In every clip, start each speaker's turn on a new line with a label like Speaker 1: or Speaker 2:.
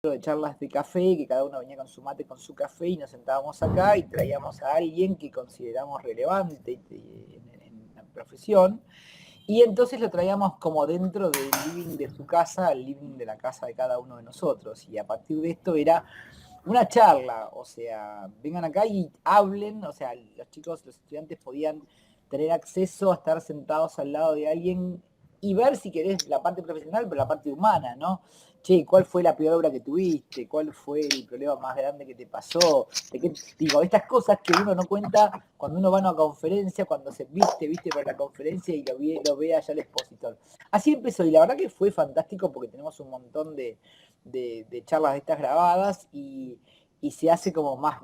Speaker 1: de charlas de café, que cada uno venía con su mate, con su café, y nos sentábamos acá y traíamos a alguien que consideramos relevante en la profesión, y entonces lo traíamos como dentro del living de su casa, al living de la casa de cada uno de nosotros, y a partir de esto era una charla, o sea, vengan acá y hablen, o sea, los chicos, los estudiantes podían tener acceso a estar sentados al lado de alguien y ver, si querés, la parte profesional, pero la parte humana, ¿no? Che, ¿cuál fue la peor obra que tuviste? ¿Cuál fue el problema más grande que te pasó? Digo, estas cosas que uno no cuenta cuando uno va a una conferencia, cuando se viste por la conferencia y lo ve allá el expositor. Así empezó, y la verdad que fue fantástico porque tenemos un montón de charlas de estas grabadas y se hace como más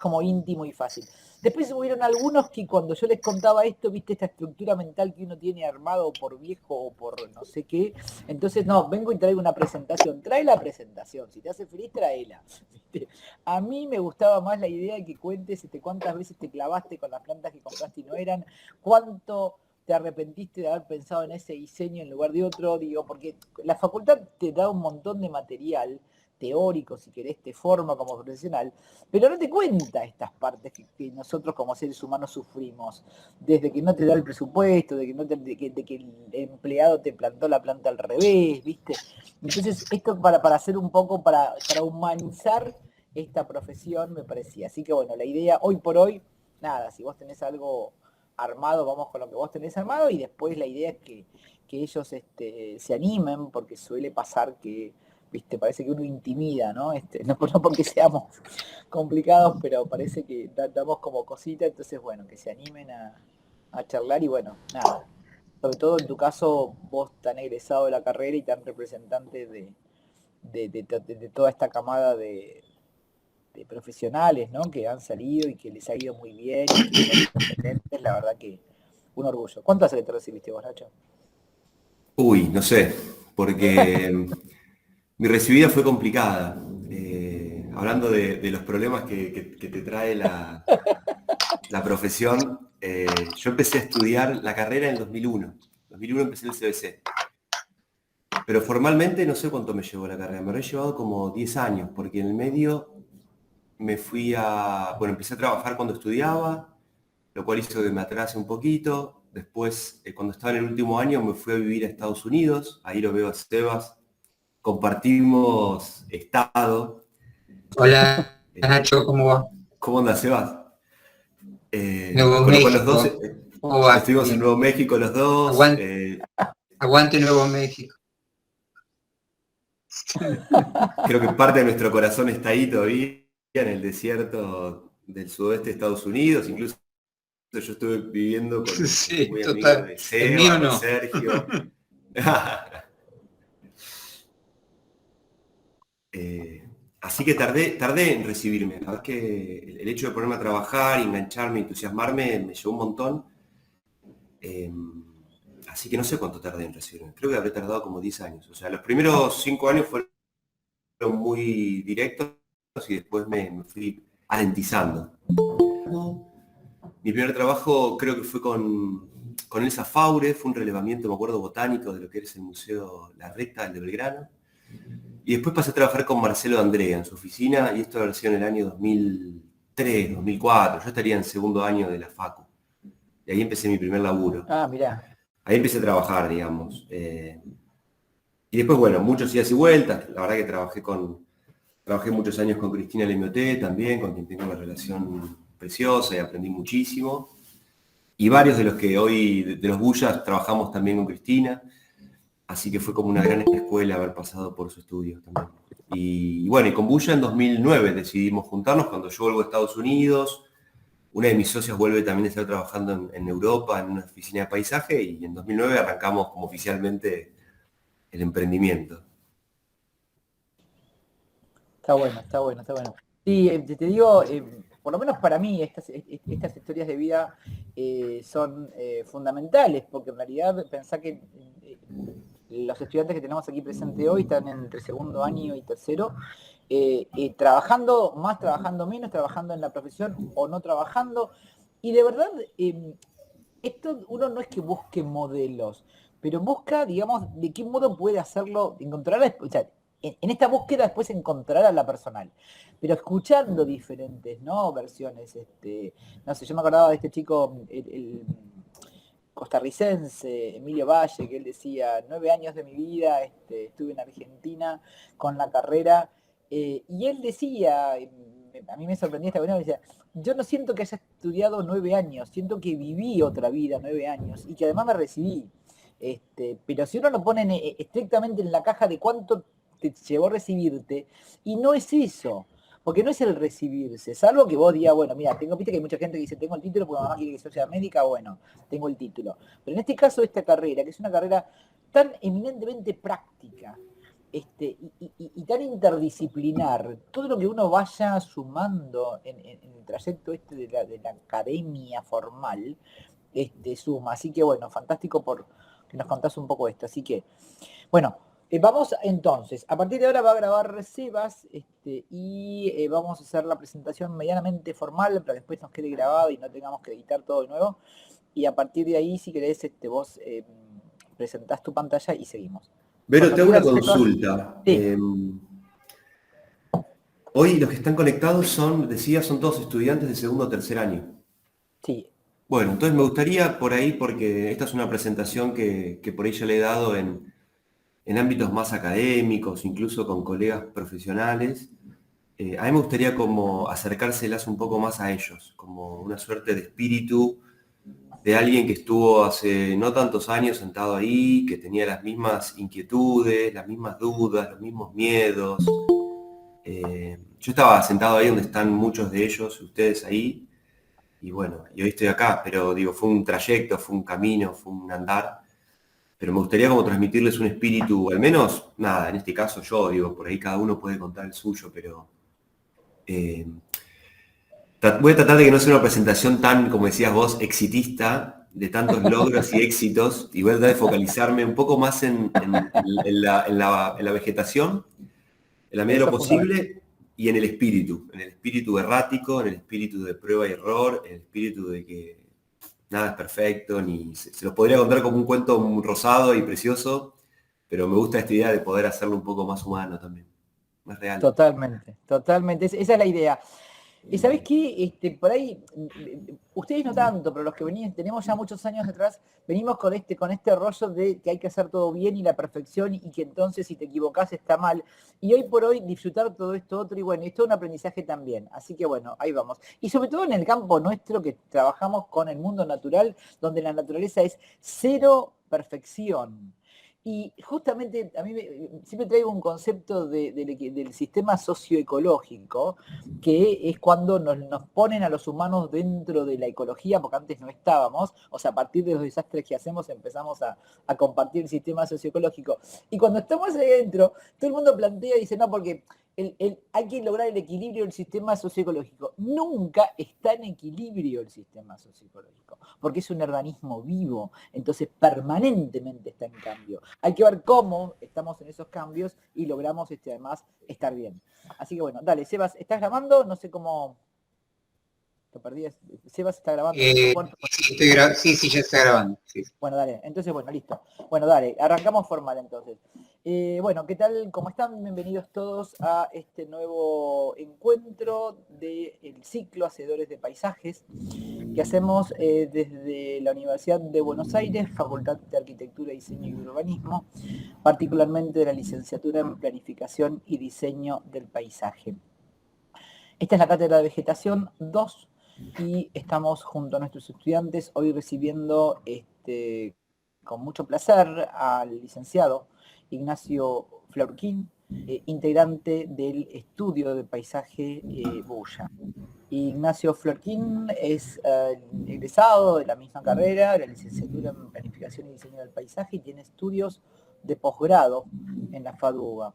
Speaker 1: como íntimo y fácil. Después hubieron algunos que cuando yo les contaba esto, viste esta estructura mental que uno tiene armado por viejo o por no sé qué, entonces no, vengo y traigo una presentación, trae la presentación, si te hace feliz, tráela. ¿Viste? A mí me gustaba más la idea de que cuentes cuántas veces te clavaste con las plantas que compraste y no eran, cuánto te arrepentiste de haber pensado en ese diseño en lugar de otro, digo, porque la facultad te da un montón de material teórico, si querés, te forma como profesional, pero no te cuenta estas partes que nosotros como seres humanos sufrimos, desde que no te da el presupuesto, de que el empleado te plantó la planta al revés, ¿viste? Entonces, esto para hacer un poco, para humanizar esta profesión, me parecía. Así que bueno, la idea, hoy por hoy, nada, si vos tenés algo armado, vamos con lo que vos tenés armado, y después la idea es que ellos se animen, porque suele pasar que, viste, parece que uno intimida, ¿no? No porque seamos complicados, pero parece que damos como cosita, entonces bueno, que se animen a charlar y bueno, nada. Sobre todo en tu caso, vos tan egresado de la carrera y tan representante de toda esta camada de profesionales, ¿no? Que han salido y que les ha ido muy bien y que son excelentes, la verdad que un orgullo. ¿Cuánto hace que te recibiste vos, Nacho?
Speaker 2: Uy, no sé, porque mi recibida fue complicada. Hablando de los problemas que te trae la profesión, yo empecé a estudiar la carrera en el 2001. En 2001 empecé el CBC. Pero formalmente no sé cuánto me llevó la carrera. Me habré llevado como 10 años, porque en el medio me fui bueno, empecé a trabajar cuando estudiaba, lo cual hizo que me atrase un poquito. Después, cuando estaba en el último año, me fui a vivir a Estados Unidos. Ahí lo veo a Sebas. Compartimos estado.
Speaker 3: Hola
Speaker 2: Eh,
Speaker 3: Nacho, ¿cómo va?
Speaker 2: ¿Cómo anda, Sebas?
Speaker 3: Nuevo
Speaker 2: Con lo cual los dos
Speaker 3: México, ¿cómo va?
Speaker 2: estuvimos en
Speaker 3: Bien.
Speaker 2: Nuevo México los dos.
Speaker 3: Aguante Nuevo México.
Speaker 2: Creo que parte de nuestro corazón está ahí todavía, en el desierto del sudoeste de Estados Unidos. Incluso yo estuve viviendo con un
Speaker 3: Sí,
Speaker 2: muy amigo
Speaker 3: total.
Speaker 2: de
Speaker 3: El mío
Speaker 2: Seba, de
Speaker 3: no.
Speaker 2: Sergio. Eh, Así que tardé en recibirme. La verdad es que el hecho de ponerme a trabajar, engancharme, entusiasmarme, me llevó un montón. Eh, Así que no sé cuánto tardé en recibirme. Creo que habré tardado como 10 años. O sea, los primeros 5 años fueron muy directos y después me fui alentizando. Mi primer trabajo creo que fue con Elsa Faure, fue un relevamiento, me acuerdo, botánico de lo que es el Museo La Recta, el de Belgrano. Y después pasé a trabajar con Marcelo Andrea en su oficina, y esto ha sido en el año 2003, 2004. Yo estaría en segundo año de la Facu. Y ahí empecé mi primer laburo.
Speaker 1: Ah, mirá.
Speaker 2: Ahí empecé a trabajar, digamos. Y después, bueno, muchos idas y vueltas. La verdad que trabajé muchos años con Cristina Lemioté también, con quien tengo una relación preciosa y aprendí muchísimo. Y varios de los que hoy, de los Bullas, trabajamos también con Cristina. Así que fue como una gran escuela haber pasado por su estudio también. Y bueno, y con Bulla en 2009 decidimos juntarnos cuando yo vuelvo a Estados Unidos. Una de mis socias vuelve también a estar trabajando en Europa, en una oficina de paisaje, y en 2009 arrancamos como oficialmente el emprendimiento.
Speaker 1: Está bueno, está bueno, está bueno. Sí, te digo, por lo menos para mí, estas historias de vida son fundamentales, porque en realidad pensá que los estudiantes que tenemos aquí presentes hoy están entre segundo año y tercero, trabajando más, trabajando menos, trabajando en la profesión o no trabajando. Y de verdad, esto uno no es que busque modelos, pero busca, digamos, de qué modo puede hacerlo, encontrar, o sea, en esta búsqueda después encontrar a la personal, pero escuchando diferentes, ¿no? Versiones, no sé, yo me acordaba de este chico, el costarricense, Emilio Valle, que él decía, 9 años de mi vida, estuve en Argentina con la carrera, y él decía, a mí me sorprendía esta cuestión, decía, yo no siento que haya estudiado 9 años, siento que viví otra vida 9 años, y que además me recibí. Pero si uno lo pone estrictamente en la caja de cuánto te llevó a recibirte, y no es eso, porque no es el recibirse, salvo que vos digas, bueno, mira, viste que hay mucha gente que dice, tengo el título porque mamá quiere que yo sea médica, bueno, tengo el título. Pero en este caso, esta carrera, que es una carrera tan eminentemente práctica, y tan interdisciplinar, todo lo que uno vaya sumando en el trayecto de la academia formal, suma. Así que bueno, fantástico por que nos contás un poco esto. Así que, bueno, vamos entonces, a partir de ahora va a grabar Sebas, y vamos a hacer la presentación medianamente formal para que después nos quede grabado y no tengamos que editar todo de nuevo. Y a partir de ahí, si querés, vos presentás tu pantalla y seguimos.
Speaker 2: Vero, te hago una
Speaker 1: Sebas.
Speaker 2: consulta.
Speaker 1: Sí.
Speaker 2: Hoy los que están conectados son todos estudiantes de segundo o tercer año.
Speaker 1: Sí.
Speaker 2: Bueno, entonces me gustaría por ahí, porque esta es una presentación que por ahí ya le he dado en ámbitos más académicos, incluso con colegas profesionales, a mí me gustaría como acercárselas un poco más a ellos, como una suerte de espíritu de alguien que estuvo hace no tantos años sentado ahí, que tenía las mismas inquietudes, las mismas dudas, los mismos miedos. Yo estaba sentado ahí donde están muchos de ellos, ustedes ahí, y bueno, y hoy estoy acá, pero digo, fue un trayecto, fue un camino, fue un andar, pero me gustaría como transmitirles un espíritu, al menos, nada, en este caso yo, digo, por ahí cada uno puede contar el suyo, pero voy a tratar de que no sea una presentación tan, como decías vos, exitista, de tantos logros y éxitos, y voy a tratar de focalizarme un poco más en la vegetación, en la medida de
Speaker 1: Eso
Speaker 2: lo
Speaker 1: es fundamental.
Speaker 2: posible, y en el espíritu errático, en el espíritu de prueba y error, en el espíritu de que nada es perfecto, ni se los podría contar como un cuento rosado y precioso, pero me gusta esta idea de poder hacerlo un poco más humano también, más real.
Speaker 1: Totalmente, totalmente. Esa es la idea. Y sabés qué, por ahí, ustedes no tanto, pero los que tenemos ya muchos años atrás, venimos con este rollo de que hay que hacer todo bien y la perfección y que entonces si te equivocás está mal. Y hoy por hoy disfrutar todo esto otro y bueno, esto es un aprendizaje también. Así que bueno, ahí vamos. Y sobre todo en el campo nuestro que trabajamos con el mundo natural, donde la naturaleza es cero perfección. Y justamente a mí siempre traigo un concepto del sistema socioecológico, que es cuando nos ponen a los humanos dentro de la ecología, porque antes no estábamos, o sea, a partir de los desastres que hacemos empezamos a compartir el sistema socioecológico. Y cuando estamos ahí dentro, todo el mundo plantea y dice, no, porque hay que lograr el equilibrio del sistema socioecológico. Nunca está en equilibrio el sistema socioecológico, porque es un organismo vivo, entonces permanentemente está en cambio. Hay que ver cómo estamos en esos cambios y logramos además estar bien. Así que bueno, dale, Sebas, ¿estás grabando? No sé cómo... Te perdí. Sebas está grabando.
Speaker 3: Sí, ya está grabando. Sí.
Speaker 1: Bueno, dale, entonces bueno, listo. Bueno, dale, arrancamos formal entonces. Bueno, ¿qué tal? ¿Cómo están? Bienvenidos todos a este nuevo encuentro del ciclo Hacedores de Paisajes que hacemos desde la Universidad de Buenos Aires, Facultad de Arquitectura, Diseño y Urbanismo, particularmente de la licenciatura en Planificación y Diseño del Paisaje. Esta es la Cátedra de Vegetación 2 y estamos junto a nuestros estudiantes hoy recibiendo con mucho placer al licenciado Ignacio Flaurquín, integrante del estudio de paisaje Bulla. Ignacio Flaurquín es egresado de la misma carrera, de la licenciatura en Planificación y Diseño del Paisaje, y tiene estudios de posgrado en la FADUBA.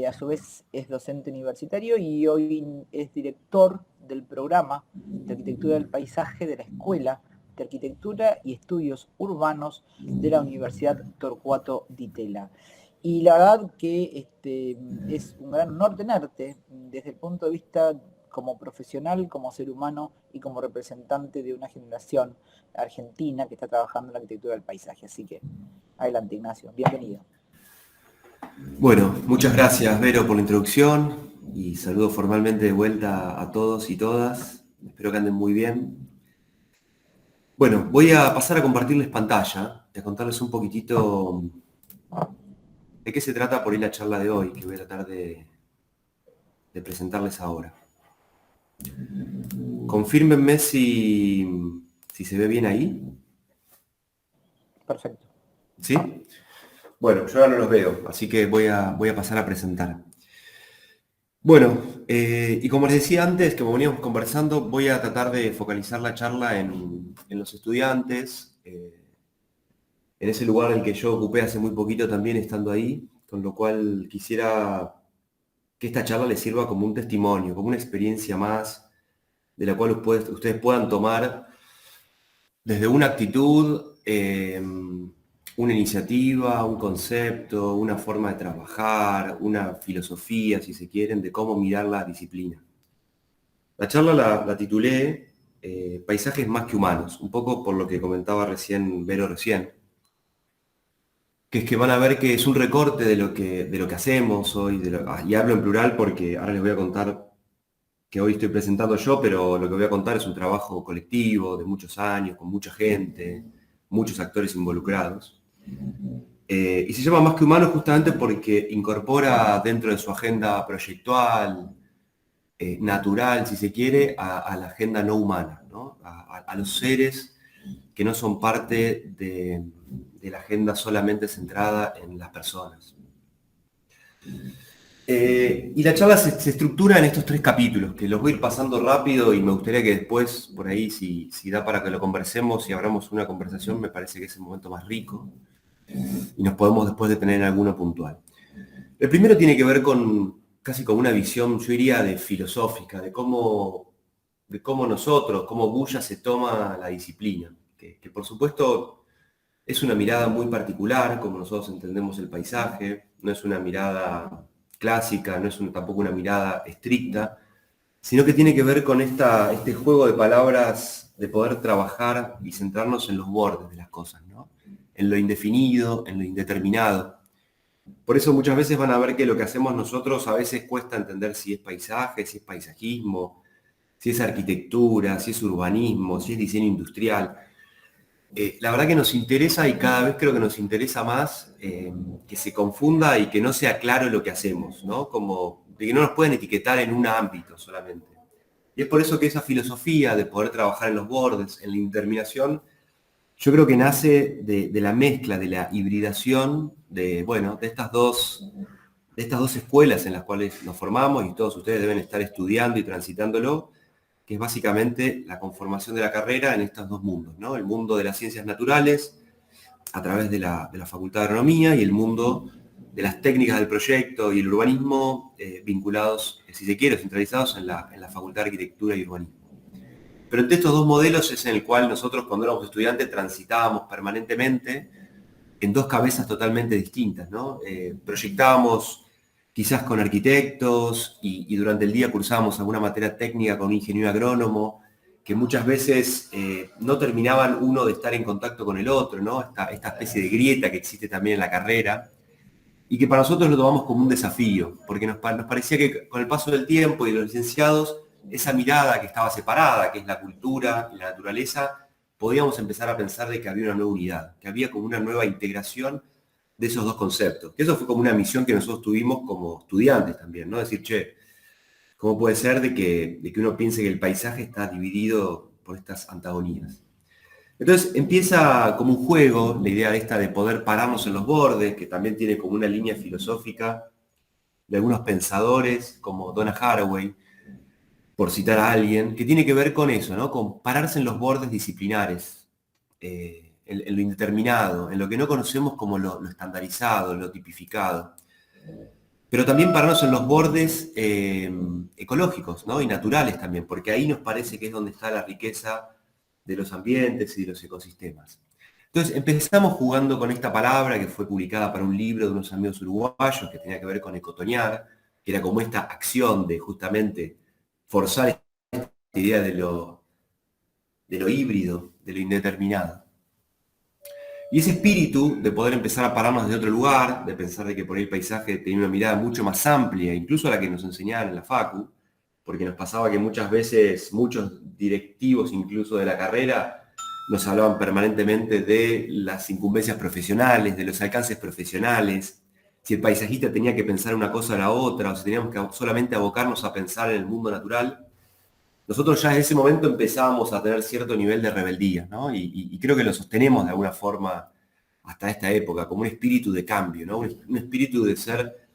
Speaker 1: A su vez es docente universitario y hoy es director del programa de Arquitectura del Paisaje de la Escuela de Arquitectura y Estudios Urbanos de la Universidad Torcuato Di Tella. Y la verdad que es un gran honor tenerte desde el punto de vista como profesional, como ser humano y como representante de una generación argentina que está trabajando en la arquitectura del paisaje. Así que adelante, Ignacio, bienvenido.
Speaker 2: Bueno, muchas gracias, Vero, por la introducción y saludo formalmente de vuelta a todos y todas. Espero que anden muy bien. Bueno, voy a pasar a compartirles pantalla y a contarles un poquitito de qué se trata por ahí la charla de hoy, que voy a tratar de presentarles ahora. Confírmenme si se ve bien ahí.
Speaker 1: Perfecto.
Speaker 2: ¿Sí? Bueno, yo ahora no los veo, así que voy a pasar a presentar. Bueno, y como les decía antes, que como veníamos conversando, voy a tratar de focalizar la charla en los estudiantes, en ese lugar en el que yo ocupé hace muy poquito también estando ahí, con lo cual quisiera que esta charla les sirva como un testimonio, como una experiencia más, de la cual ustedes puedan tomar desde una actitud, una iniciativa, un concepto, una forma de trabajar, una filosofía, si se quieren, de cómo mirar la disciplina. La charla la titulé Paisajes más que humanos, un poco por lo que comentaba Vero recién, que es que van a ver que es un recorte de lo que hacemos hoy, y hablo en plural porque ahora les voy a contar que hoy estoy presentando yo, pero lo que voy a contar es un trabajo colectivo de muchos años, con mucha gente, muchos actores involucrados. Y se llama Más que Humanos justamente porque incorpora dentro de su agenda proyectual, natural, si se quiere, a la agenda no humana, ¿no? A los seres que no son parte de la agenda solamente centrada en las personas. Y la charla se estructura en estos 3 capítulos, que los voy a ir pasando rápido y me gustaría que después, por ahí, si da para que lo conversemos y abramos una conversación, me parece que es el momento más rico y nos podemos después detener en alguno puntual. El primero tiene que ver casi con una visión, yo diría, filosófica, de cómo nosotros, cómo Bulla se toma la disciplina, que por supuesto es una mirada muy particular, como nosotros entendemos el paisaje, no es una mirada clásica, no es tampoco una mirada estricta, sino que tiene que ver con este juego de palabras de poder trabajar y centrarnos en los bordes de las cosas, ¿no? En lo indefinido, en lo indeterminado. Por eso muchas veces van a ver que lo que hacemos nosotros a veces cuesta entender si es paisaje, si es paisajismo, si es arquitectura, si es urbanismo, si es diseño industrial. La verdad que nos interesa y cada vez creo que nos interesa más que se confunda y que no sea claro lo que hacemos, ¿no? Como de que no nos pueden etiquetar en un ámbito solamente. Y es por eso que esa filosofía de poder trabajar en los bordes, en la indeterminación, yo creo que nace de la mezcla, de la hibridación de estas dos escuelas en las cuales nos formamos y todos ustedes deben estar estudiando y transitándolo, que es básicamente la conformación de la carrera en estos 2 mundos, ¿no? El mundo de las ciencias naturales, a través de la Facultad de Agronomía, y el mundo de las técnicas del proyecto y el urbanismo, vinculados, si se quiere, centralizados en la Facultad de Arquitectura y Urbanismo. Pero entre estos 2 modelos es en el cual nosotros, cuando éramos estudiantes, transitábamos permanentemente en 2 cabezas totalmente distintas, ¿no? Proyectábamos quizás con arquitectos y durante el día cursábamos alguna materia técnica con un ingeniero agrónomo, que muchas veces no terminaban uno de estar en contacto con el otro, ¿no? Esta especie de grieta que existe también en la carrera, y que para nosotros lo tomamos como un desafío, porque nos parecía que con el paso del tiempo y los licenciados, esa mirada que estaba separada, que es la cultura y la naturaleza, podíamos empezar a pensar de que había una nueva unidad, que había como una nueva integración de esos 2 conceptos. Que eso fue como una misión que nosotros tuvimos como estudiantes también, ¿no? Decir, che, ¿cómo puede ser de que uno piense que el paisaje está dividido por estas antagonías? Entonces empieza como un juego, la idea esta de poder pararnos en los bordes, que también tiene como una línea filosófica de algunos pensadores como Donna Haraway, por citar a alguien, que tiene que ver con eso, ¿no? Con pararse en los bordes disciplinares, en lo indeterminado, en lo que no conocemos como lo estandarizado, lo tipificado. Pero también pararnos en los bordes ecológicos, ¿no? Y naturales también, porque ahí nos parece que es donde está la riqueza de los ambientes y de los ecosistemas. Entonces empezamos jugando con esta palabra que fue publicada para un libro de unos amigos uruguayos que tenía que ver con ecotoniar, que era como esta acción de justamente forzar esta idea de lo híbrido, de lo indeterminado. Y ese espíritu de poder empezar a pararnos desde otro lugar, de pensar de que por ahí el paisaje tenía una mirada mucho más amplia, incluso a la que nos enseñaban en la facu, porque nos pasaba que muchas veces muchos directivos incluso de la carrera nos hablaban permanentemente de las incumbencias profesionales, de los alcances profesionales, si el paisajista tenía que pensar una cosa o la otra, o si teníamos que solamente abocarnos a pensar en el mundo natural. Nosotros ya en ese momento empezábamos a tener cierto nivel de rebeldía, ¿no? Y creo que lo sostenemos de alguna forma hasta esta época, como un espíritu de cambio, ¿no? Un espíritu de ser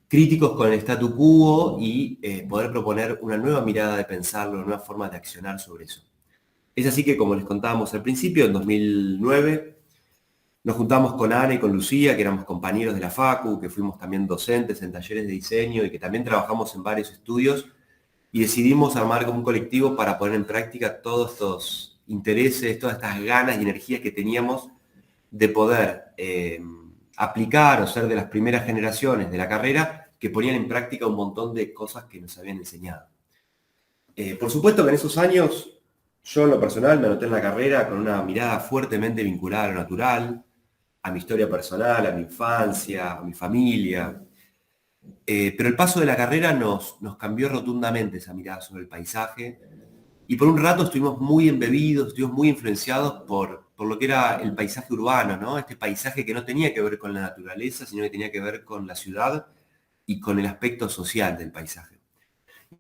Speaker 2: críticos con el statu quo y poder proponer una nueva mirada de pensarlo, una nueva forma de accionar sobre eso. Es así que, como les contábamos al principio, en 2009, nos juntamos con Ana y con Lucía, que éramos compañeros de la Facu, que fuimos también docentes en talleres de diseño y que también trabajamos en varios estudios, y decidimos armar como un colectivo para poner en práctica todos estos intereses, todas estas ganas y energías que teníamos de poder aplicar o ser de las primeras generaciones de la carrera que ponían en práctica un montón de cosas que nos habían enseñado. Por supuesto que en esos años, yo en lo personal me anoté en la carrera con una mirada fuertemente vinculada a lo natural, a mi historia personal, a mi infancia, a mi familia. Pero el paso de la carrera nos cambió rotundamente esa mirada sobre el paisaje y por un rato estuvimos muy embebidos, estuvimos muy influenciados por lo que era el paisaje urbano, ¿no? Este paisaje que no tenía que ver con la naturaleza, sino que tenía que ver con la ciudad y con el aspecto social del paisaje.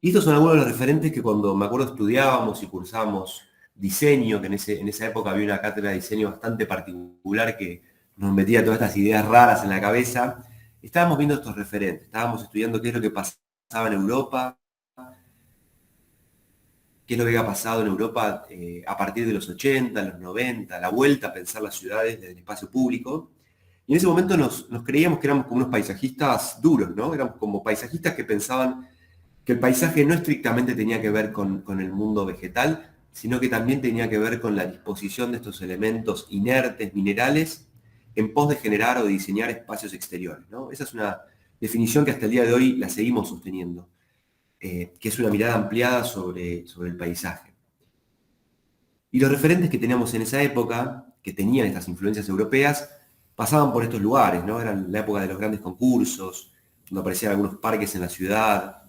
Speaker 2: Y estos son algunos de los referentes que cuando me acuerdo estudiábamos y cursábamos diseño, que en esa época había una cátedra de diseño bastante particular que nos metía todas estas ideas raras en la cabeza, estábamos viendo estos referentes, estábamos estudiando qué es lo que pasaba en Europa, qué es lo que había pasado en Europa a partir de los 80, los 90, la vuelta a pensar las ciudades desde el espacio público. Y en ese momento nos creíamos que éramos como unos paisajistas duros, ¿no? Éramos como paisajistas que pensaban que el paisaje no estrictamente tenía que ver con el mundo vegetal, sino que también tenía que ver con la disposición de estos elementos inertes, minerales, en pos de generar o de diseñar espacios exteriores, ¿no? Esa es una definición que hasta el día de hoy la seguimos sosteniendo, que es una mirada ampliada sobre el paisaje. Y los referentes que teníamos en esa época, que tenían estas influencias europeas, pasaban por estos lugares, ¿no? Eran la época de los grandes concursos, donde aparecían algunos parques en la ciudad,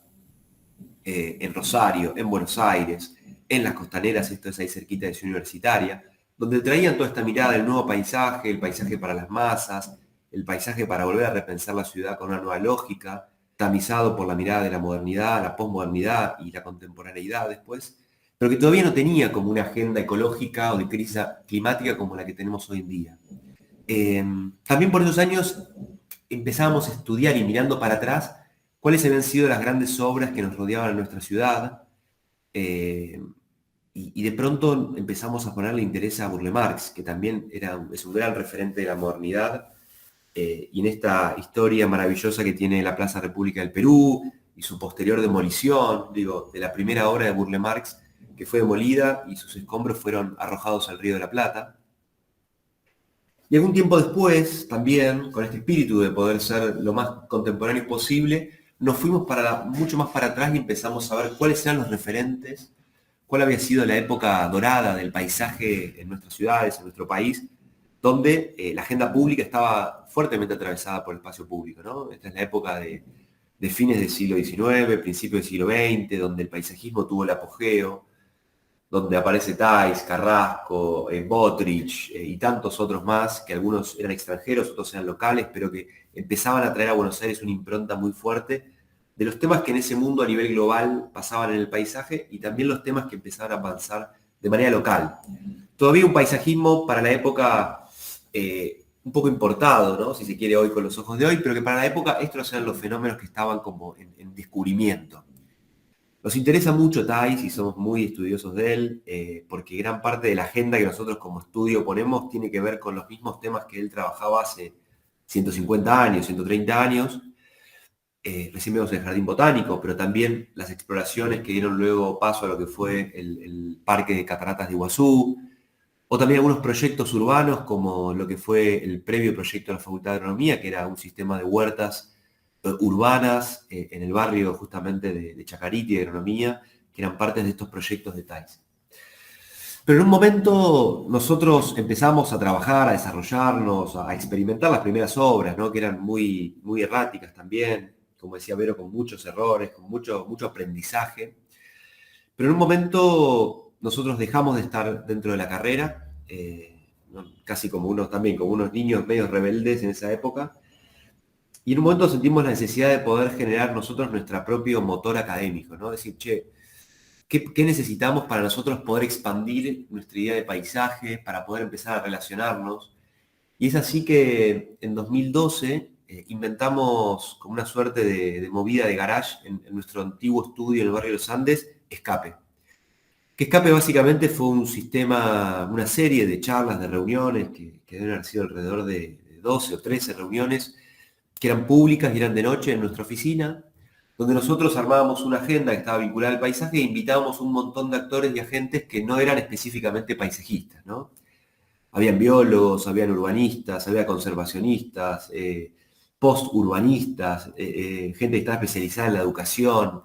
Speaker 2: en Rosario, en Buenos Aires, en las costaneras, esto es ahí cerquita de Ciudad Universitaria, donde traían toda esta mirada del nuevo paisaje, el paisaje para las masas, el paisaje para volver a repensar la ciudad con una nueva lógica, tamizado por la mirada de la modernidad, la posmodernidad y la contemporaneidad después, pero que todavía no tenía como una agenda ecológica o de crisis climática como la que tenemos hoy en día. También por esos años empezábamos a estudiar y mirando para atrás cuáles habían sido las grandes obras que nos rodeaban en nuestra ciudad, y de pronto empezamos a ponerle interés a Burle Marx, que también es un gran referente de la modernidad, y en esta historia maravillosa que tiene la Plaza República del Perú y su posterior demolición, digo, de la primera obra de Burle Marx que fue demolida y sus escombros fueron arrojados al Río de la Plata. Y algún tiempo después, también, con este espíritu de poder ser lo más contemporáneo posible, nos fuimos mucho más para atrás y empezamos a ver cuáles eran los referentes, cuál había sido la época dorada del paisaje en nuestras ciudades, en nuestro país, donde la agenda pública estaba fuertemente atravesada por el espacio público, ¿no? Esta es la época de fines del siglo XIX, principios del siglo XX, donde el paisajismo tuvo el apogeo, donde aparece Thais, Carrasco, Bottrich y tantos otros más, que algunos eran extranjeros, otros eran locales, pero que empezaban a traer a Buenos Aires una impronta muy fuerte de los temas que en ese mundo a nivel global pasaban en el paisaje y también los temas que empezaban a avanzar de manera local. Todavía un paisajismo para la época un poco importado, ¿no? Si se quiere hoy con los ojos de hoy, pero que para la época estos eran los fenómenos que estaban como en descubrimiento. Nos interesa mucho Thais y somos muy estudiosos de él, porque gran parte de la agenda que nosotros como estudio ponemos tiene que ver con los mismos temas que él trabajaba hace 150 años, 130 años. Recién vemos el Jardín Botánico, pero también las exploraciones que dieron luego paso a lo que fue el Parque de Cataratas de Iguazú, o también algunos proyectos urbanos como lo que fue el previo proyecto de la Facultad de Agronomía, que era un sistema de huertas urbanas en el barrio justamente de Chacarita y de Agronomía, que eran partes de estos proyectos de Thais. Pero en un momento nosotros empezamos a trabajar, a desarrollarnos, a experimentar las primeras obras, ¿no? Que eran muy, muy erráticas también, como decía Vero, con muchos errores, con mucho aprendizaje. Pero en un momento nosotros dejamos de estar dentro de la carrera, ¿no? Casi como también como unos niños medio rebeldes en esa época, y en un momento sentimos la necesidad de poder generar nosotros nuestro propio motor académico, ¿no? Decir, che, ¿qué necesitamos para nosotros poder expandir nuestra idea de paisaje, para poder empezar a relacionarnos? Y es así que en 2012 inventamos como una suerte de movida de garage en nuestro antiguo estudio en el barrio de los Andes, Escape. Que Escape básicamente fue un sistema, una serie de charlas, de reuniones, que deben haber sido alrededor de 12 o 13 reuniones, que eran públicas y eran de noche en nuestra oficina, donde nosotros armábamos una agenda que estaba vinculada al paisaje e invitábamos un montón de actores y agentes que no eran específicamente paisajistas, ¿no? Habían biólogos, habían urbanistas, había conservacionistas, post-urbanistas, gente que estaba especializada en la educación,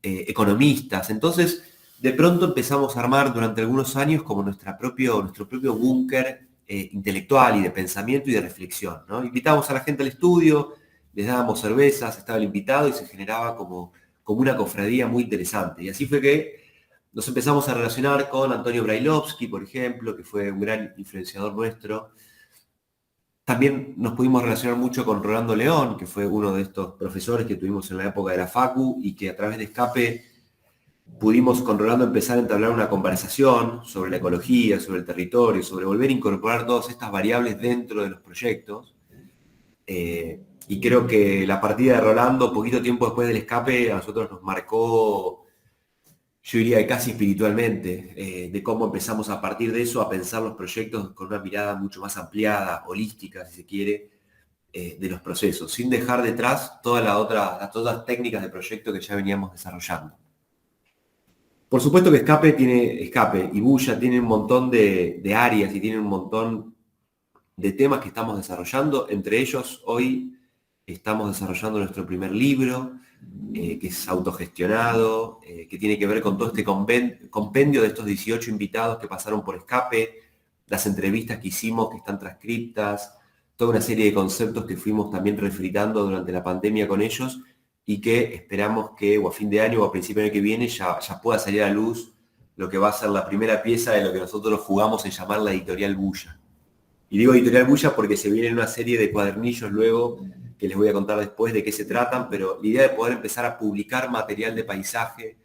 Speaker 2: economistas. Entonces, de pronto empezamos a armar durante algunos años como nuestro propio búnker intelectual y de pensamiento y de reflexión, ¿no? Invitábamos a la gente al estudio, les dábamos cervezas, estaba el invitado y se generaba como una cofradía muy interesante. Y así fue que nos empezamos a relacionar con Antonio Brailovsky, por ejemplo, que fue un gran influenciador nuestro. También nos pudimos relacionar mucho con Rolando León, que fue uno de estos profesores que tuvimos en la época de la Facu y que a través de Escape pudimos con Rolando empezar a entablar una conversación sobre la ecología, sobre el territorio, sobre volver a incorporar todas estas variables dentro de los proyectos. Y creo que la partida de Rolando, poquito tiempo después del Escape, a nosotros nos marcó, yo diría casi espiritualmente, de cómo empezamos a partir de eso a pensar los proyectos con una mirada mucho más ampliada, holística, si se quiere, de los procesos, sin dejar detrás todas las técnicas de proyecto que ya veníamos desarrollando. Por supuesto que Escape y Bulla tienen un montón de áreas y tienen un montón de temas que estamos desarrollando. Entre ellos, hoy estamos desarrollando nuestro primer libro, que es autogestionado, que tiene que ver con todo este compendio de estos 18 invitados que pasaron por Escape, las entrevistas que hicimos que están transcriptas, toda una serie de conceptos que fuimos también refritando durante la pandemia con ellos y que esperamos que o a fin de año o a principio del año que viene ya pueda salir a luz lo que va a ser la primera pieza de lo que nosotros jugamos en llamar la editorial Bulla. Y digo editorial Bulla porque se vienen una serie de cuadernillos luego que les voy a contar después de qué se tratan, pero la idea de poder empezar a publicar material de paisaje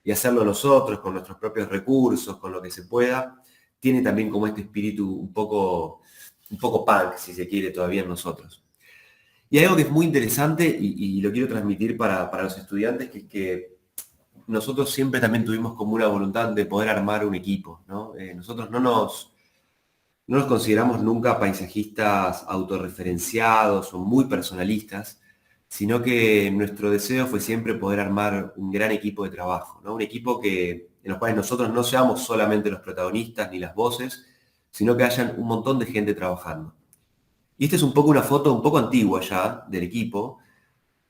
Speaker 2: y hacerlo nosotros con nuestros propios recursos, con lo que se pueda, tiene también como este espíritu un poco punk, si se quiere, todavía en nosotros. Y hay algo que es muy interesante y lo quiero transmitir para los estudiantes, que es que nosotros siempre también tuvimos como una voluntad de poder armar un equipo, ¿no? Nosotros no nos consideramos nunca paisajistas autorreferenciados o muy personalistas, sino que nuestro deseo fue siempre poder armar un gran equipo de trabajo, ¿no? Un equipo en los cuales nosotros no seamos solamente los protagonistas ni las voces, sino que hayan un montón de gente trabajando. Y esta es un poco una foto un poco antigua ya del equipo.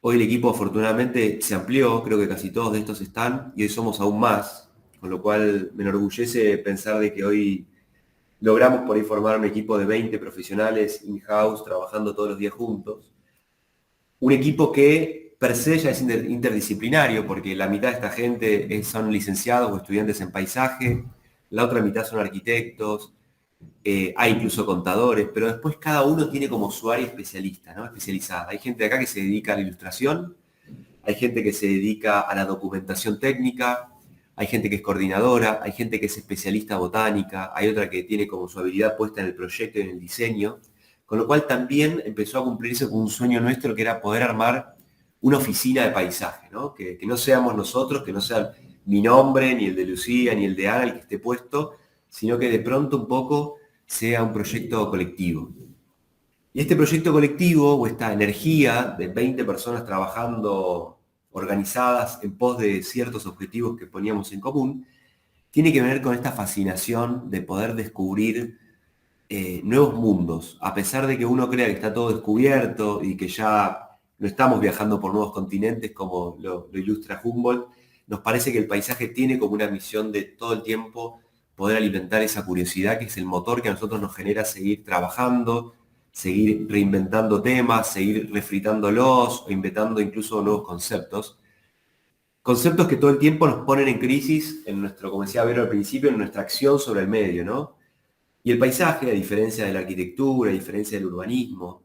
Speaker 2: Hoy el equipo afortunadamente se amplió, creo que casi todos de estos están, y hoy somos aún más, con lo cual me enorgullece pensar de que hoy logramos por ahí formar un equipo de 20 profesionales in-house trabajando todos los días juntos. Un equipo que per se ya es interdisciplinario, porque la mitad de esta gente son licenciados o estudiantes en paisaje, la otra mitad son arquitectos, hay incluso contadores, pero después cada uno tiene como su área especialista, ¿no? Especializada. Hay gente de acá que se dedica a la ilustración, hay gente que se dedica a la documentación técnica, hay gente que es coordinadora, hay gente que es especialista botánica, hay otra que tiene como su habilidad puesta en el proyecto y en el diseño, con lo cual también empezó a cumplirse con un sueño nuestro que era poder armar una oficina de paisaje, ¿no? Que no seamos nosotros, que no sea mi nombre, ni el de Lucía, ni el de Ana el que esté puesto, sino que de pronto un poco sea un proyecto colectivo. Y este proyecto colectivo o esta energía de 20 personas trabajando organizadas en pos de ciertos objetivos que poníamos en común, tiene que ver con esta fascinación de poder descubrir nuevos mundos, a pesar de que uno crea que está todo descubierto y que ya no estamos viajando por nuevos continentes como lo ilustra Humboldt, nos parece que el paisaje tiene como una misión de todo el tiempo poder alimentar esa curiosidad que es el motor que a nosotros nos genera seguir trabajando, seguir reinventando temas, seguir refritándolos o inventando incluso nuevos conceptos. Conceptos que todo el tiempo nos ponen en crisis en nuestro, como decía Vero al principio, en nuestra acción sobre el medio, ¿no? Y el paisaje, a diferencia de la arquitectura, a diferencia del urbanismo,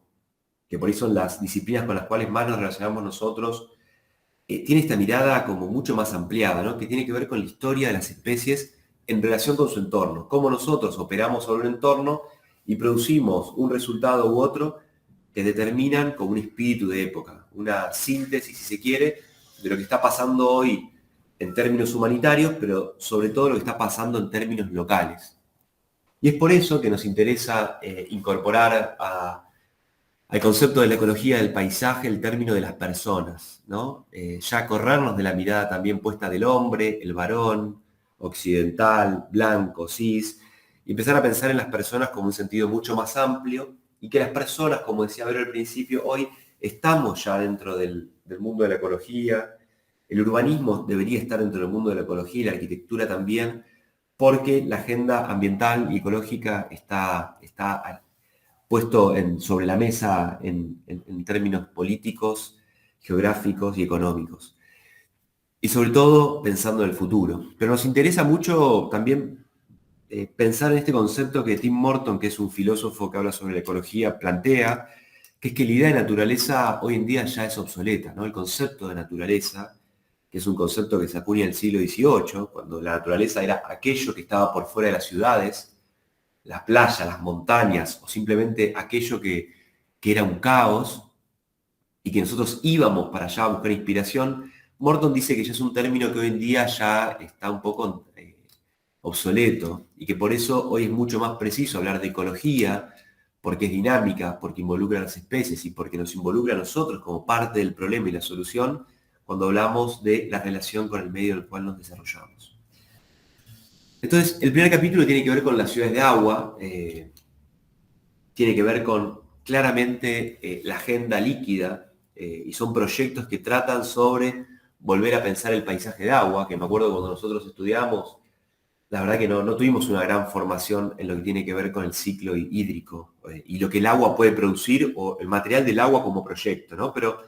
Speaker 2: que por ahí son las disciplinas con las cuales más nos relacionamos nosotros, tiene esta mirada como mucho más ampliada, ¿no? Que tiene que ver con la historia de las especies en relación con su entorno, cómo nosotros operamos sobre un entorno y producimos un resultado u otro que determinan como un espíritu de época, una síntesis, si se quiere, de lo que está pasando hoy en términos humanitarios, pero sobre todo lo que está pasando en términos locales. Y es por eso que nos interesa incorporar al concepto de la ecología del paisaje el término de las personas, ¿no? Ya corrernos de la mirada también puesta del hombre, el varón, occidental, blanco, cis, y empezar a pensar en las personas como un sentido mucho más amplio, y que las personas, como decía Vero al principio, hoy estamos ya dentro del mundo de la ecología. El urbanismo debería estar dentro del mundo de la ecología y la arquitectura también, porque la agenda ambiental y ecológica está puesto sobre la mesa en términos políticos, geográficos y económicos. Y sobre todo pensando en el futuro. Pero nos interesa mucho también pensar en este concepto que Tim Morton, que es un filósofo que habla sobre la ecología, plantea, que es que la idea de naturaleza hoy en día ya es obsoleta, ¿no? El concepto de naturaleza, que es un concepto que se acuña en el siglo XVIII, cuando la naturaleza era aquello que estaba por fuera de las ciudades, la playa, las montañas, o simplemente aquello que era un caos, y que nosotros íbamos para allá a buscar inspiración. Morton dice que ya es un término que hoy en día ya está un poco obsoleto, y que por eso hoy es mucho más preciso hablar de ecología, porque es dinámica, porque involucra a las especies y porque nos involucra a nosotros como parte del problema y la solución cuando hablamos de la relación con el medio en el cual nos desarrollamos. Entonces, el primer capítulo tiene que ver con las ciudades de agua, tiene que ver con claramente la agenda líquida, y son proyectos que tratan sobre volver a pensar el paisaje de agua, que me acuerdo cuando nosotros estudiamos, la verdad que no tuvimos una gran formación en lo que tiene que ver con el ciclo hídrico y lo que el agua puede producir o el material del agua como proyecto, ¿no? Pero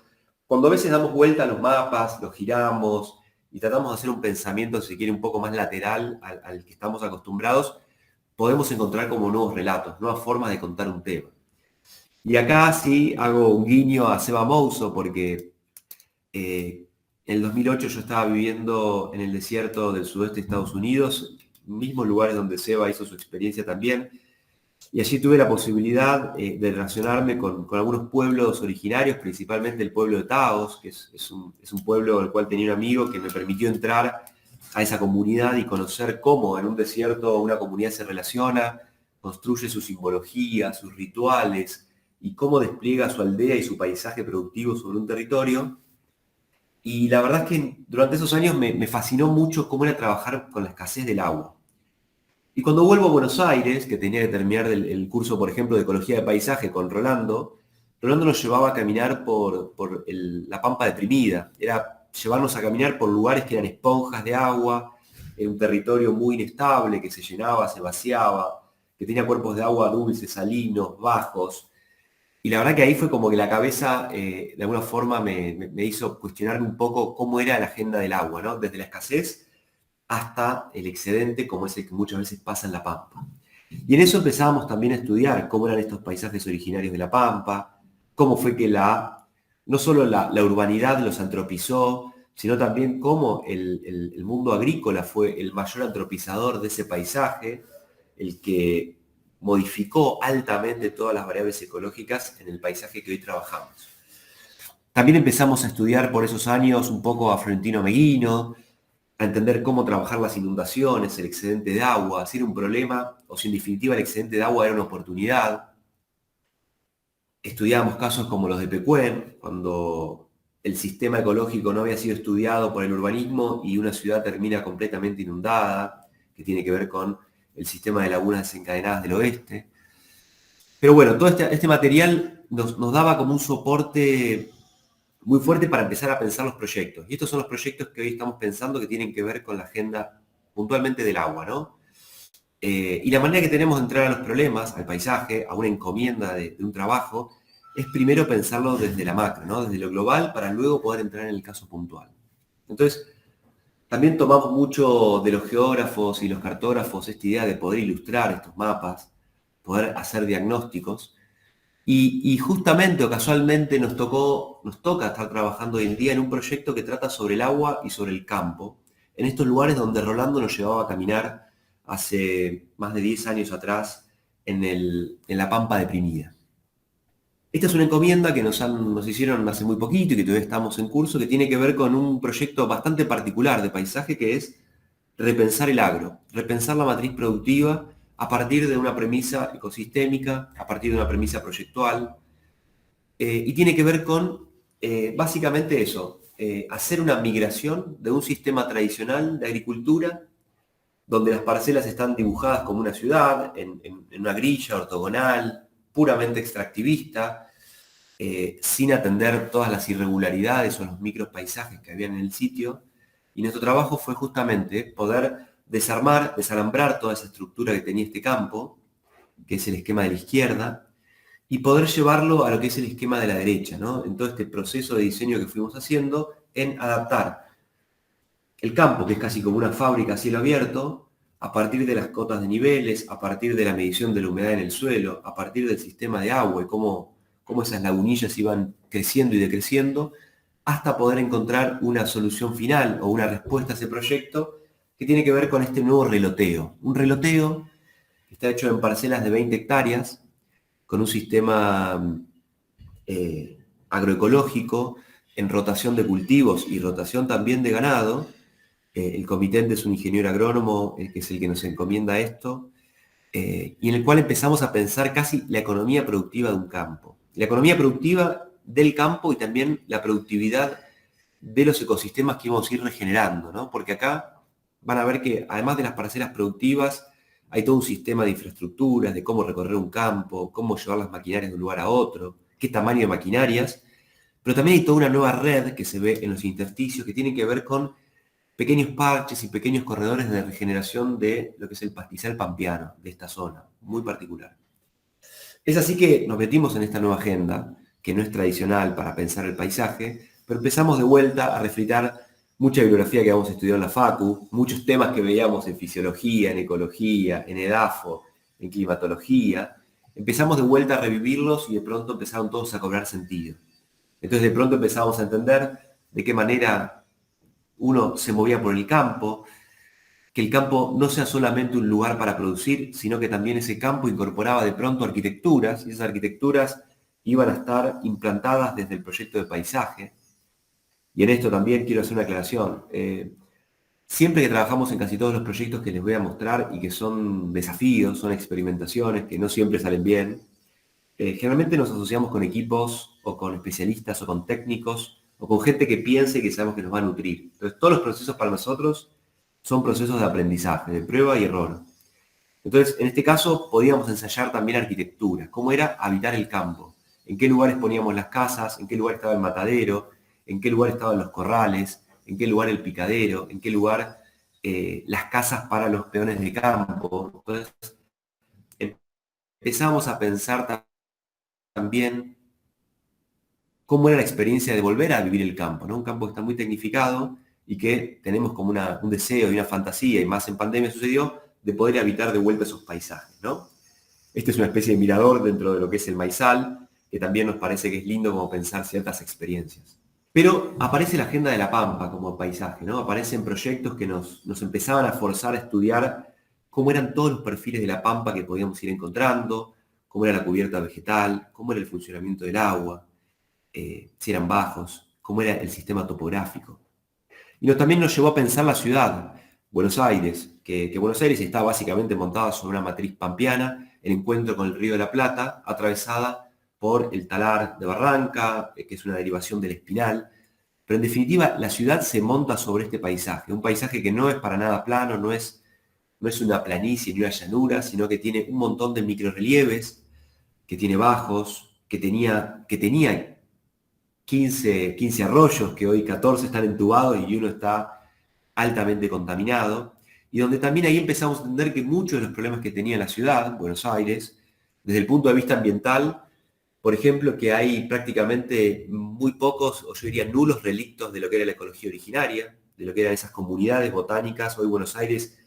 Speaker 2: cuando a veces damos vuelta a los mapas, los giramos y tratamos de hacer un pensamiento, si quiere, un poco más lateral al que estamos acostumbrados, podemos encontrar como nuevos relatos, nuevas formas de contar un tema. Y acá sí hago un guiño a Seba Mouso, porque en el 2008 yo estaba viviendo en el desierto del sudeste de Estados Unidos, mismos lugares donde Seba hizo su experiencia también, y allí tuve la posibilidad de relacionarme con algunos pueblos originarios, principalmente el pueblo de Taos, que es un pueblo al cual tenía un amigo que me permitió entrar a esa comunidad y conocer cómo en un desierto una comunidad se relaciona, construye su simbología, sus rituales, y cómo despliega su aldea y su paisaje productivo sobre un territorio. Y la verdad es que durante esos años me fascinó mucho cómo era trabajar con la escasez del agua. Y cuando vuelvo a Buenos Aires, que tenía que terminar el curso, por ejemplo, de Ecología de Paisaje con Rolando nos llevaba a caminar por la Pampa Deprimida. Era llevarnos a caminar por lugares que eran esponjas de agua, en un territorio muy inestable, que se llenaba, se vaciaba, que tenía cuerpos de agua dulces, salinos, bajos. Y la verdad que ahí fue como que la cabeza, de alguna forma, me hizo cuestionarme un poco cómo era la agenda del agua, ¿no? Desde la escasez hasta el excedente, como es el que muchas veces pasa en la Pampa. Y en eso empezábamos también a estudiar cómo eran estos paisajes originarios de la Pampa, cómo fue que no solo la urbanidad los antropizó, sino también cómo el mundo agrícola fue el mayor antropizador de ese paisaje, el que modificó altamente todas las variables ecológicas en el paisaje que hoy trabajamos. También empezamos a estudiar por esos años un poco a Florentino Meguino, a entender cómo trabajar las inundaciones, el excedente de agua, si era un problema o si en definitiva el excedente de agua era una oportunidad. Estudiábamos casos como los de Pecuén, cuando el sistema ecológico no había sido estudiado por el urbanismo y una ciudad termina completamente inundada, que tiene que ver con el sistema de lagunas desencadenadas del oeste. Pero bueno, todo este material nos daba como un soporte muy fuerte para empezar a pensar los proyectos. Y estos son los proyectos que hoy estamos pensando que tienen que ver con la agenda puntualmente del agua, ¿no? Y la manera que tenemos de entrar a los problemas, al paisaje, a una encomienda de un trabajo, es primero pensarlo desde la macro, ¿no? Desde lo global, para luego poder entrar en el caso puntual. Entonces, también tomamos mucho de los geógrafos y los cartógrafos esta idea de poder ilustrar estos mapas, poder hacer diagnósticos. Y justamente o casualmente nos toca estar trabajando hoy en día en un proyecto que trata sobre el agua y sobre el campo, en estos lugares donde Rolando nos llevaba a caminar hace más de 10 años atrás en la Pampa deprimida. Esta es una encomienda que nos hicieron hace muy poquito y que todavía estamos en curso, que tiene que ver con un proyecto bastante particular de paisaje, que es repensar el agro, repensar la matriz productiva a partir de una premisa ecosistémica, a partir de una premisa proyectual, y tiene que ver con básicamente eso, hacer una migración de un sistema tradicional de agricultura donde las parcelas están dibujadas como una ciudad, en una grilla ortogonal, puramente extractivista, sin atender todas las irregularidades o los micropaisajes que había en el sitio. Y nuestro trabajo fue justamente poder desalambrar toda esa estructura que tenía este campo, que es el esquema de la izquierda, y poder llevarlo a lo que es el esquema de la derecha, ¿no? En todo este proceso de diseño que fuimos haciendo, en adaptar el campo, que es casi como una fábrica a cielo abierto, a partir de las cotas de niveles, a partir de la medición de la humedad en el suelo, a partir del sistema de agua y cómo esas lagunillas iban creciendo y decreciendo, hasta poder encontrar una solución final o una respuesta a ese proyecto que tiene que ver con este nuevo reloteo. Un reloteo que está hecho en parcelas de 20 hectáreas, con un sistema agroecológico, en rotación de cultivos y rotación también de ganado. El comitente es un ingeniero agrónomo, que es el que nos encomienda esto, y en el cual empezamos a pensar casi la economía productiva de un campo. La economía productiva del campo y también la productividad de los ecosistemas que vamos a ir regenerando, ¿no? Porque acá van a ver que además de las parcelas productivas, hay todo un sistema de infraestructuras, de cómo recorrer un campo, cómo llevar las maquinarias de un lugar a otro, qué tamaño de maquinarias, pero también hay toda una nueva red que se ve en los intersticios que tiene que ver con pequeños parches y pequeños corredores de regeneración de lo que es el pastizal pampeano, de esta zona, muy particular. Es así que nos metimos en esta nueva agenda, que no es tradicional para pensar el paisaje, pero empezamos de vuelta a refritar mucha bibliografía que habíamos estudiado en la Facu, muchos temas que veíamos en fisiología, en ecología, en edafo, en climatología. Empezamos de vuelta a revivirlos y de pronto empezaron todos a cobrar sentido. Entonces de pronto empezamos a entender de qué manera uno se movía por el campo, que el campo no sea solamente un lugar para producir, sino que también ese campo incorporaba de pronto arquitecturas, y esas arquitecturas iban a estar implantadas desde el proyecto de paisaje. Y en esto también quiero hacer una aclaración. Siempre que trabajamos en casi todos los proyectos que les voy a mostrar y que son desafíos, son experimentaciones, que no siempre salen bien, generalmente nos asociamos con equipos o con especialistas o con técnicos o con gente que piense y que sabemos que nos va a nutrir. Entonces todos los procesos para nosotros son procesos de aprendizaje, de prueba y error. Entonces, en este caso, podíamos ensayar también arquitectura, cómo era habitar el campo, en qué lugares poníamos las casas, en qué lugar estaba el matadero, en qué lugar estaban los corrales, en qué lugar el picadero, en qué lugar las casas para los peones de campo. Entonces, empezamos a pensar también cómo era la experiencia de volver a vivir el campo, ¿no? Un campo que está muy tecnificado y que tenemos como un deseo y una fantasía, y más en pandemia sucedió, de poder habitar de vuelta esos paisajes, ¿no? Este es una especie de mirador dentro de lo que es el maizal, que también nos parece que es lindo como pensar ciertas experiencias. Pero aparece la agenda de la Pampa como paisaje, ¿no? Aparecen proyectos que nos empezaban a forzar a estudiar cómo eran todos los perfiles de la Pampa que podíamos ir encontrando, cómo era la cubierta vegetal, cómo era el funcionamiento del agua, si eran bajos, cómo era el sistema topográfico. Y también nos llevó a pensar la ciudad, Buenos Aires, que Buenos Aires está básicamente montada sobre una matriz pampeana, el encuentro con el Río de la Plata, atravesada por el Talar de Barranca, que es una derivación del Espinal. Pero en definitiva, la ciudad se monta sobre este paisaje, un paisaje que no es para nada plano, no es una planicie ni una llanura, sino que tiene un montón de microrrelieves, que tiene bajos, que tenía 15 arroyos, que hoy 14 están entubados y uno está altamente contaminado. y donde también ahí empezamos a entender que muchos de los problemas que tenía la ciudad, Buenos Aires, desde el punto de vista ambiental, por ejemplo, que hay prácticamente muy pocos, o yo diría nulos relictos de lo que era la ecología originaria, de lo que eran esas comunidades botánicas. Hoy Buenos Aires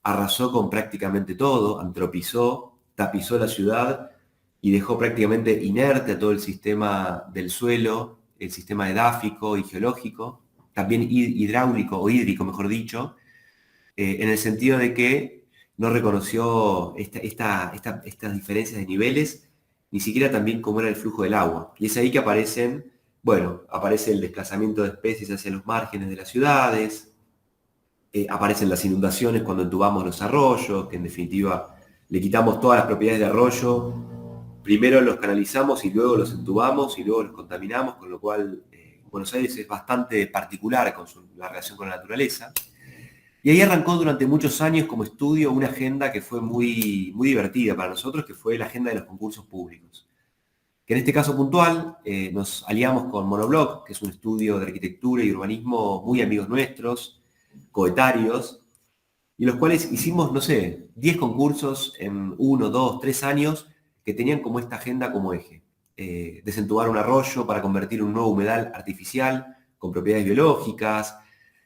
Speaker 2: arrasó con prácticamente todo, antropizó, tapizó la ciudad y dejó prácticamente inerte a todo el sistema del suelo, el sistema edáfico y geológico, también hidráulico o hídrico, mejor dicho, en el sentido de que no reconoció estas diferencias de niveles, ni siquiera también cómo era el flujo del agua. Y es ahí que aparece el desplazamiento de especies hacia los márgenes de las ciudades, aparecen las inundaciones cuando entubamos los arroyos, que en definitiva le quitamos todas las propiedades de arroyo, primero los canalizamos y luego los entubamos y luego los contaminamos, con lo cual Buenos Aires es bastante particular con la relación con la naturaleza. Y ahí arrancó durante muchos años como estudio una agenda que fue muy, muy divertida para nosotros, que fue la agenda de los concursos públicos. Que en este caso puntual nos aliamos con Monobloc, que es un estudio de arquitectura y urbanismo muy amigos nuestros, coetarios, y los cuales hicimos, no sé, 10 concursos en 1, 2, 3 años que tenían como esta agenda como eje. Desentubar un arroyo para convertir un nuevo humedal artificial con propiedades biológicas,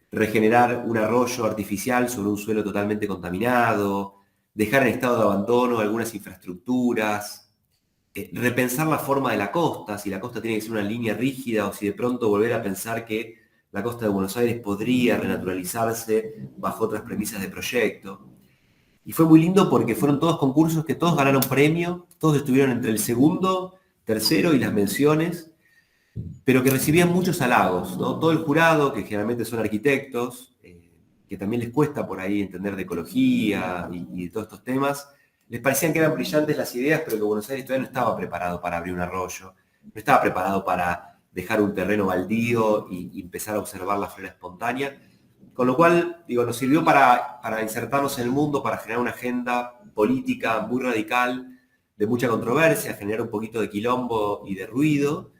Speaker 2: regenerar un arroyo artificial sobre un suelo totalmente contaminado, dejar en estado de abandono algunas infraestructuras, repensar la forma de la costa, si la costa tiene que ser una línea rígida o si de pronto volver a pensar que la costa de Buenos Aires podría renaturalizarse bajo otras premisas de proyecto. Y fue muy lindo porque fueron todos concursos que todos ganaron premio, todos estuvieron entre el segundo, tercero y las menciones, pero que recibían muchos halagos, ¿no? Todo el jurado, que generalmente son arquitectos, que también les cuesta por ahí entender de ecología y de todos estos temas, les parecían que eran brillantes las ideas, pero que Buenos Aires todavía no estaba preparado para abrir un arroyo, no estaba preparado para dejar un terreno baldío y empezar a observar la flora espontánea. Con lo cual, nos sirvió para insertarnos en el mundo, para generar una agenda política muy radical, de mucha controversia, generar un poquito de quilombo y de ruido.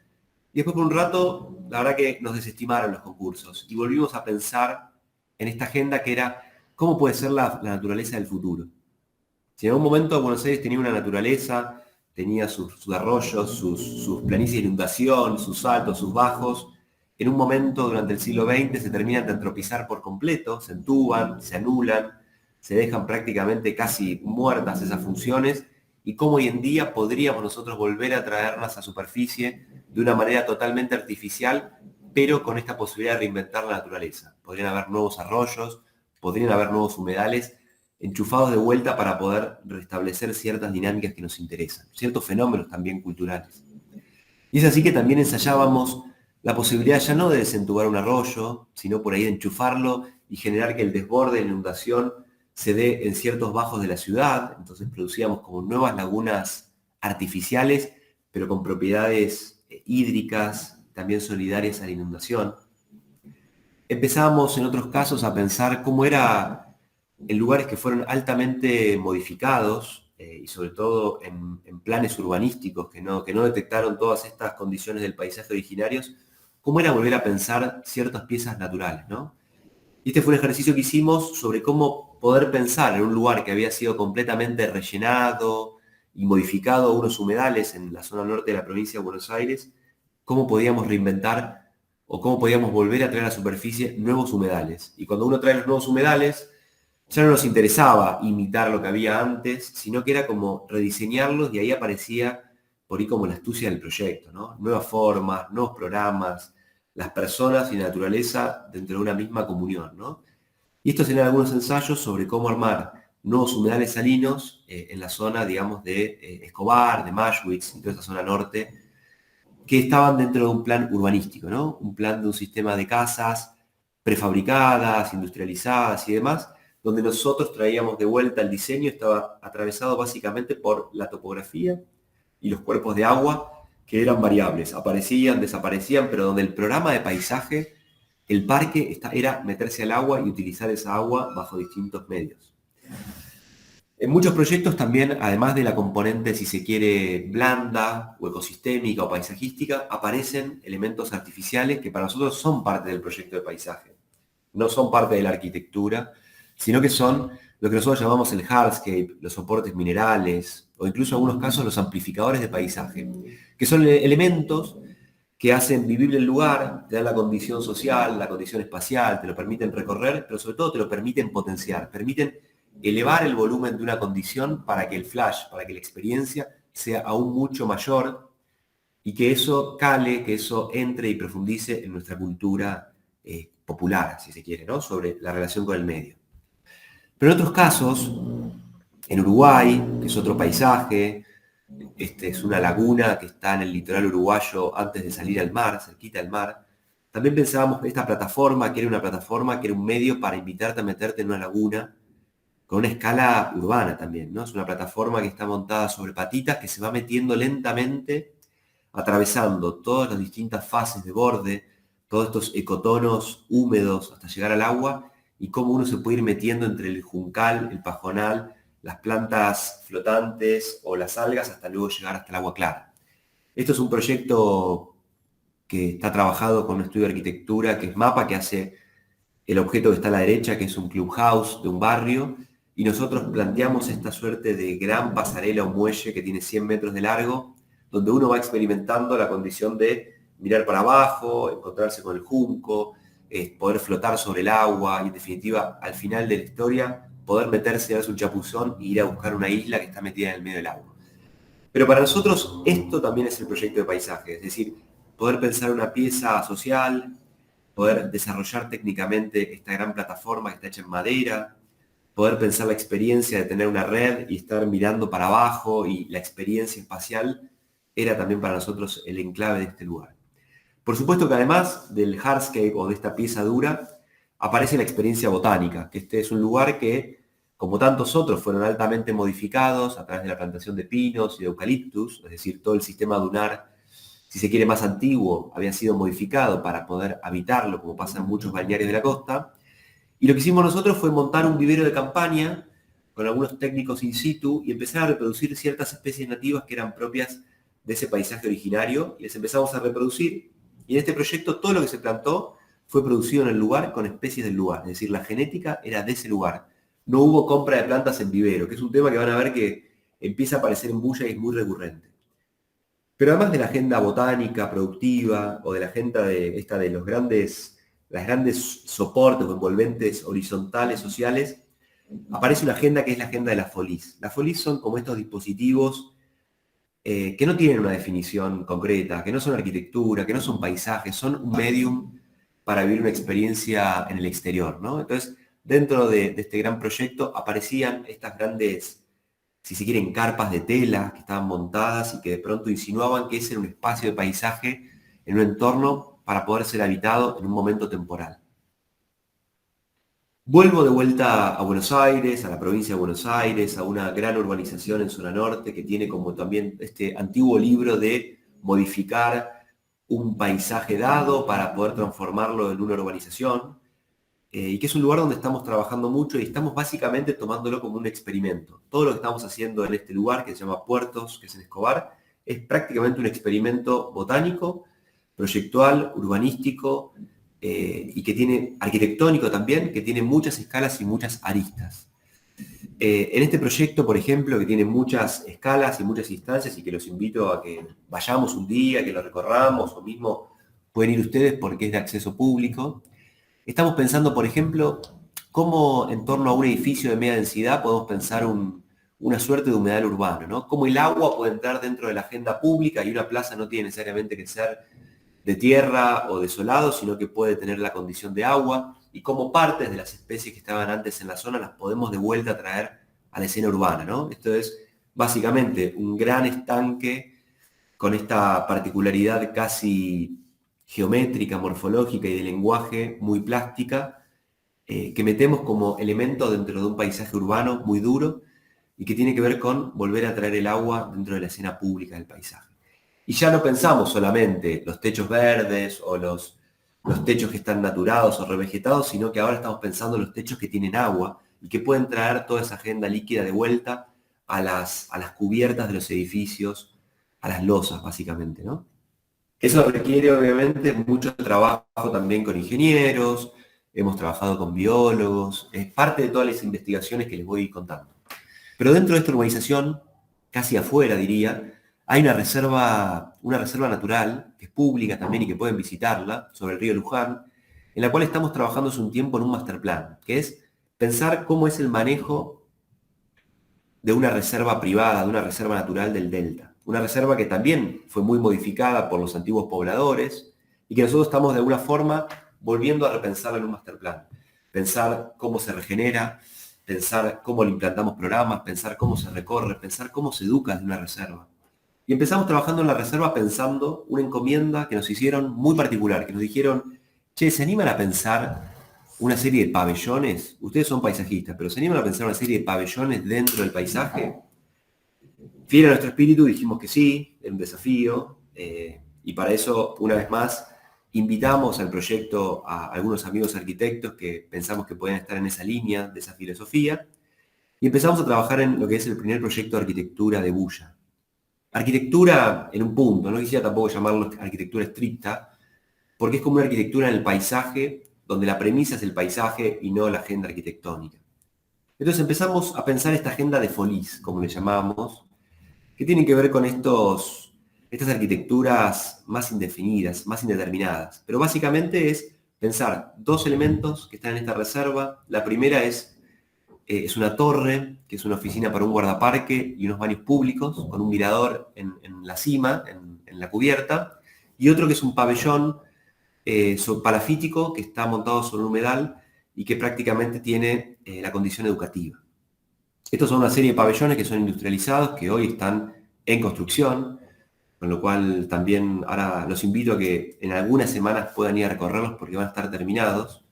Speaker 2: Y después por un rato, la verdad que nos desestimaron los concursos y volvimos a pensar en esta agenda que era cómo puede ser la naturaleza del futuro. Si en algún momento Buenos Aires tenía una naturaleza, tenía sus arroyos, sus planicies de inundación, sus altos, sus bajos, en un momento durante el siglo XX se terminan de antropizar por completo, se entuban, se anulan, se dejan prácticamente casi muertas esas funciones, y cómo hoy en día podríamos nosotros volver a traerlas a superficie de una manera totalmente artificial, pero con esta posibilidad de reinventar la naturaleza. Podrían haber nuevos arroyos, podrían haber nuevos humedales, enchufados de vuelta para poder restablecer ciertas dinámicas que nos interesan, ciertos fenómenos también culturales. Y es así que también ensayábamos la posibilidad ya no de desentubar un arroyo, sino por ahí de enchufarlo y generar que el desborde de la inundación se dé en ciertos bajos de la ciudad. Entonces producíamos como nuevas lagunas artificiales, pero con propiedades hídricas, también solidarias a la inundación. Empezábamos en otros casos a pensar cómo era en lugares que fueron altamente modificados y sobre todo en planes urbanísticos que no detectaron todas estas condiciones del paisaje originarios, cómo era volver a pensar ciertas piezas naturales, ¿no? Y este fue un ejercicio que hicimos sobre cómo poder pensar en un lugar que había sido completamente rellenado y modificado, unos humedales en la zona norte de la provincia de Buenos Aires, cómo podíamos reinventar o cómo podíamos volver a traer a la superficie nuevos humedales. Y cuando uno trae los nuevos humedales, ya no nos interesaba imitar lo que había antes, sino que era como rediseñarlos y ahí aparecía por ahí como la astucia del proyecto, ¿no? Nuevas formas, nuevos programas, las personas y la naturaleza dentro de una misma comunión, ¿no? Y estos eran algunos ensayos sobre cómo armar nuevos humedales salinos en la zona, digamos, de Escobar, de Maschwitz y toda esa zona norte, que estaban dentro de un plan urbanístico, ¿no? Un plan de un sistema de casas prefabricadas, industrializadas y demás, donde nosotros traíamos de vuelta el diseño, estaba atravesado básicamente por la topografía y los cuerpos de agua que eran variables, aparecían, desaparecían, pero donde el programa de paisaje, el parque, era meterse al agua y utilizar esa agua bajo distintos medios. En muchos proyectos también, además de la componente, si se quiere, blanda o ecosistémica o paisajística, aparecen elementos artificiales que para nosotros son parte del proyecto de paisaje. No son parte de la arquitectura, sino que son lo que nosotros llamamos el hardscape, los soportes minerales, o incluso en algunos casos los amplificadores de paisaje, que son elementos que hacen vivible el lugar, te dan la condición social, la condición espacial, te lo permiten recorrer, pero sobre todo te lo permiten potenciar, permiten elevar el volumen de una condición para que el flash, para que la experiencia sea aún mucho mayor y que eso cale, que eso entre y profundice en nuestra cultura popular, si se quiere, ¿no? Sobre la relación con el medio. Pero en otros casos, en Uruguay, que es otro paisaje, es una laguna que está en el litoral uruguayo antes de salir al mar, cerquita al mar. También pensábamos que esta plataforma, que era una plataforma, que era un medio para invitarte a meterte en una laguna con una escala urbana también, ¿no? Es una plataforma que está montada sobre patitas que se va metiendo lentamente, atravesando todas las distintas fases de borde, todos estos ecotonos húmedos hasta llegar al agua, y cómo uno se puede ir metiendo entre el juncal, el pajonal, las plantas flotantes o las algas hasta luego llegar hasta el agua clara. Esto es un proyecto que está trabajado con un estudio de arquitectura que es MAPA, que hace el objeto que está a la derecha, que es un clubhouse de un barrio, y nosotros planteamos esta suerte de gran pasarela o muelle que tiene 100 metros de largo, donde uno va experimentando la condición de mirar para abajo, encontrarse con el junco, poder flotar sobre el agua y en definitiva, al final de la historia, poder meterse, darse un chapuzón e ir a buscar una isla que está metida en el medio del agua. Pero para nosotros esto también es el proyecto de paisaje, es decir, poder pensar una pieza social, poder desarrollar técnicamente esta gran plataforma que está hecha en madera, poder pensar la experiencia de tener una red y estar mirando para abajo y la experiencia espacial era también para nosotros el enclave de este lugar. Por supuesto que además del hardscape o de esta pieza dura, aparece la experiencia botánica, que este es un lugar que, como tantos otros, fueron altamente modificados a través de la plantación de pinos y de eucaliptus, es decir, todo el sistema dunar, si se quiere más antiguo, había sido modificado para poder habitarlo, como pasa en muchos balnearios de la costa. Y lo que hicimos nosotros fue montar un vivero de campaña con algunos técnicos in situ y empezar a reproducir ciertas especies nativas que eran propias de ese paisaje originario y les empezamos a reproducir. Y en este proyecto todo lo que se plantó fue producido en el lugar con especies del lugar, es decir, la genética era de ese lugar. No hubo compra de plantas en vivero, que es un tema que van a ver que empieza a aparecer en Bulla y es muy recurrente. Pero además de la agenda botánica, productiva, o de la agenda de las grandes soportes o envolventes horizontales, sociales, aparece una agenda que es la agenda de las folies. Las folies son como estos dispositivos que no tienen una definición concreta, que no son arquitectura, que no son paisajes, son un medium para vivir una experiencia en el exterior, ¿no? Entonces, dentro de este gran proyecto aparecían estas grandes, si se quieren, carpas de tela que estaban montadas y que de pronto insinuaban que ese era un espacio de paisaje en un entorno para poder ser habitado en un momento temporal. Vuelvo de vuelta a Buenos Aires, a la provincia de Buenos Aires, a una gran urbanización en zona norte que tiene como también este antiguo libro de modificar un paisaje dado para poder transformarlo en una urbanización, y que es un lugar donde estamos trabajando mucho y estamos básicamente tomándolo como un experimento. Todo lo que estamos haciendo en este lugar, que se llama Puertos, que es en Escobar, es prácticamente un experimento botánico, proyectual, urbanístico, y que tiene arquitectónico también, que tiene muchas escalas y muchas aristas. En este proyecto, por ejemplo, que tiene muchas escalas y muchas instancias y que los invito a que vayamos un día, que lo recorramos, o mismo pueden ir ustedes porque es de acceso público, estamos pensando, por ejemplo, cómo en torno a un edificio de media densidad podemos pensar una suerte de humedal urbano, ¿no? Cómo el agua puede entrar dentro de la agenda pública y una plaza no tiene necesariamente que ser de tierra o desolado, sino que puede tener la condición de agua, y cómo partes de las especies que estaban antes en la zona las podemos de vuelta traer a la escena urbana, ¿no? Esto es básicamente un gran estanque con esta particularidad casi geométrica, morfológica y de lenguaje muy plástica, que metemos como elemento dentro de un paisaje urbano muy duro y que tiene que ver con volver a traer el agua dentro de la escena pública del paisaje. Y ya no pensamos solamente los techos verdes o los techos que están naturados o revegetados, sino que ahora estamos pensando en los techos que tienen agua y que pueden traer toda esa agenda líquida de vuelta a las cubiertas de los edificios, a las losas básicamente, ¿no? Eso requiere obviamente mucho trabajo también con ingenieros, hemos trabajado con biólogos, es parte de todas las investigaciones que les voy contando. Pero dentro de esta urbanización, casi afuera diría, hay una reserva natural, que es pública también y que pueden visitarla, sobre el río Luján, en la cual estamos trabajando hace un tiempo en un master plan, que es pensar cómo es el manejo de una reserva privada, de una reserva natural del delta. Una reserva que también fue muy modificada por los antiguos pobladores y que nosotros estamos de alguna forma volviendo a repensarla en un master plan. Pensar cómo se regenera, pensar cómo le implantamos programas, pensar cómo se recorre, pensar cómo se educa desde una reserva. Y empezamos trabajando en la reserva pensando una encomienda que nos hicieron muy particular, que nos dijeron, che, ¿se animan a pensar una serie de pabellones? Ustedes son paisajistas, pero ¿se animan a pensar una serie de pabellones dentro del paisaje? Fiel a nuestro espíritu dijimos que sí, era un desafío, y para eso, una vez más, invitamos al proyecto a algunos amigos arquitectos que pensamos que pueden estar en esa línea, de esa filosofía, y empezamos a trabajar en lo que es el primer proyecto de arquitectura de Bulla. Arquitectura en un punto, no quisiera tampoco llamarlo arquitectura estricta, porque es como una arquitectura en el paisaje, donde la premisa es el paisaje y no la agenda arquitectónica. Entonces empezamos a pensar esta agenda de Folies, como le llamamos, que tienen que ver con estas arquitecturas más indefinidas, más indeterminadas. Pero básicamente es pensar dos elementos que están en esta reserva. La primera es una torre, que es una oficina para un guardaparque y unos baños públicos, con un mirador en la cima, en la cubierta, y otro que es un pabellón palafítico que está montado sobre un humedal y que prácticamente tiene la condición educativa. Estos son una serie de pabellones que son industrializados, que hoy están en construcción, con lo cual también ahora los invito a que en algunas semanas puedan ir a recorrerlos porque van a estar terminados.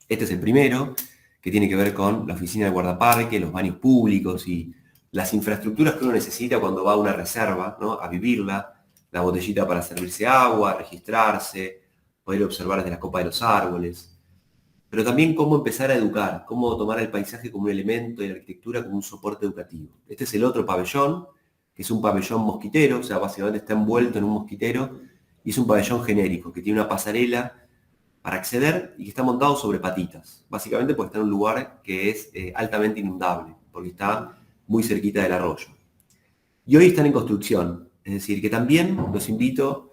Speaker 2: Este es el primero, que tiene que ver con la oficina del guardaparque, los baños públicos y las infraestructuras que uno necesita cuando va a una reserva, ¿no? A vivirla, la botellita para servirse agua, registrarse, poder observar desde la copa de los árboles. Pero también cómo empezar a educar, cómo tomar el paisaje como un elemento y la arquitectura como un soporte educativo. Este es el otro pabellón, que es un pabellón mosquitero, o sea, básicamente está envuelto en un mosquitero, y es un pabellón genérico, que tiene una pasarela para acceder y que está montado sobre patitas. Básicamente porque está en un lugar que es altamente inundable, porque está muy cerquita del arroyo. Y hoy están en construcción, es decir, que también los invito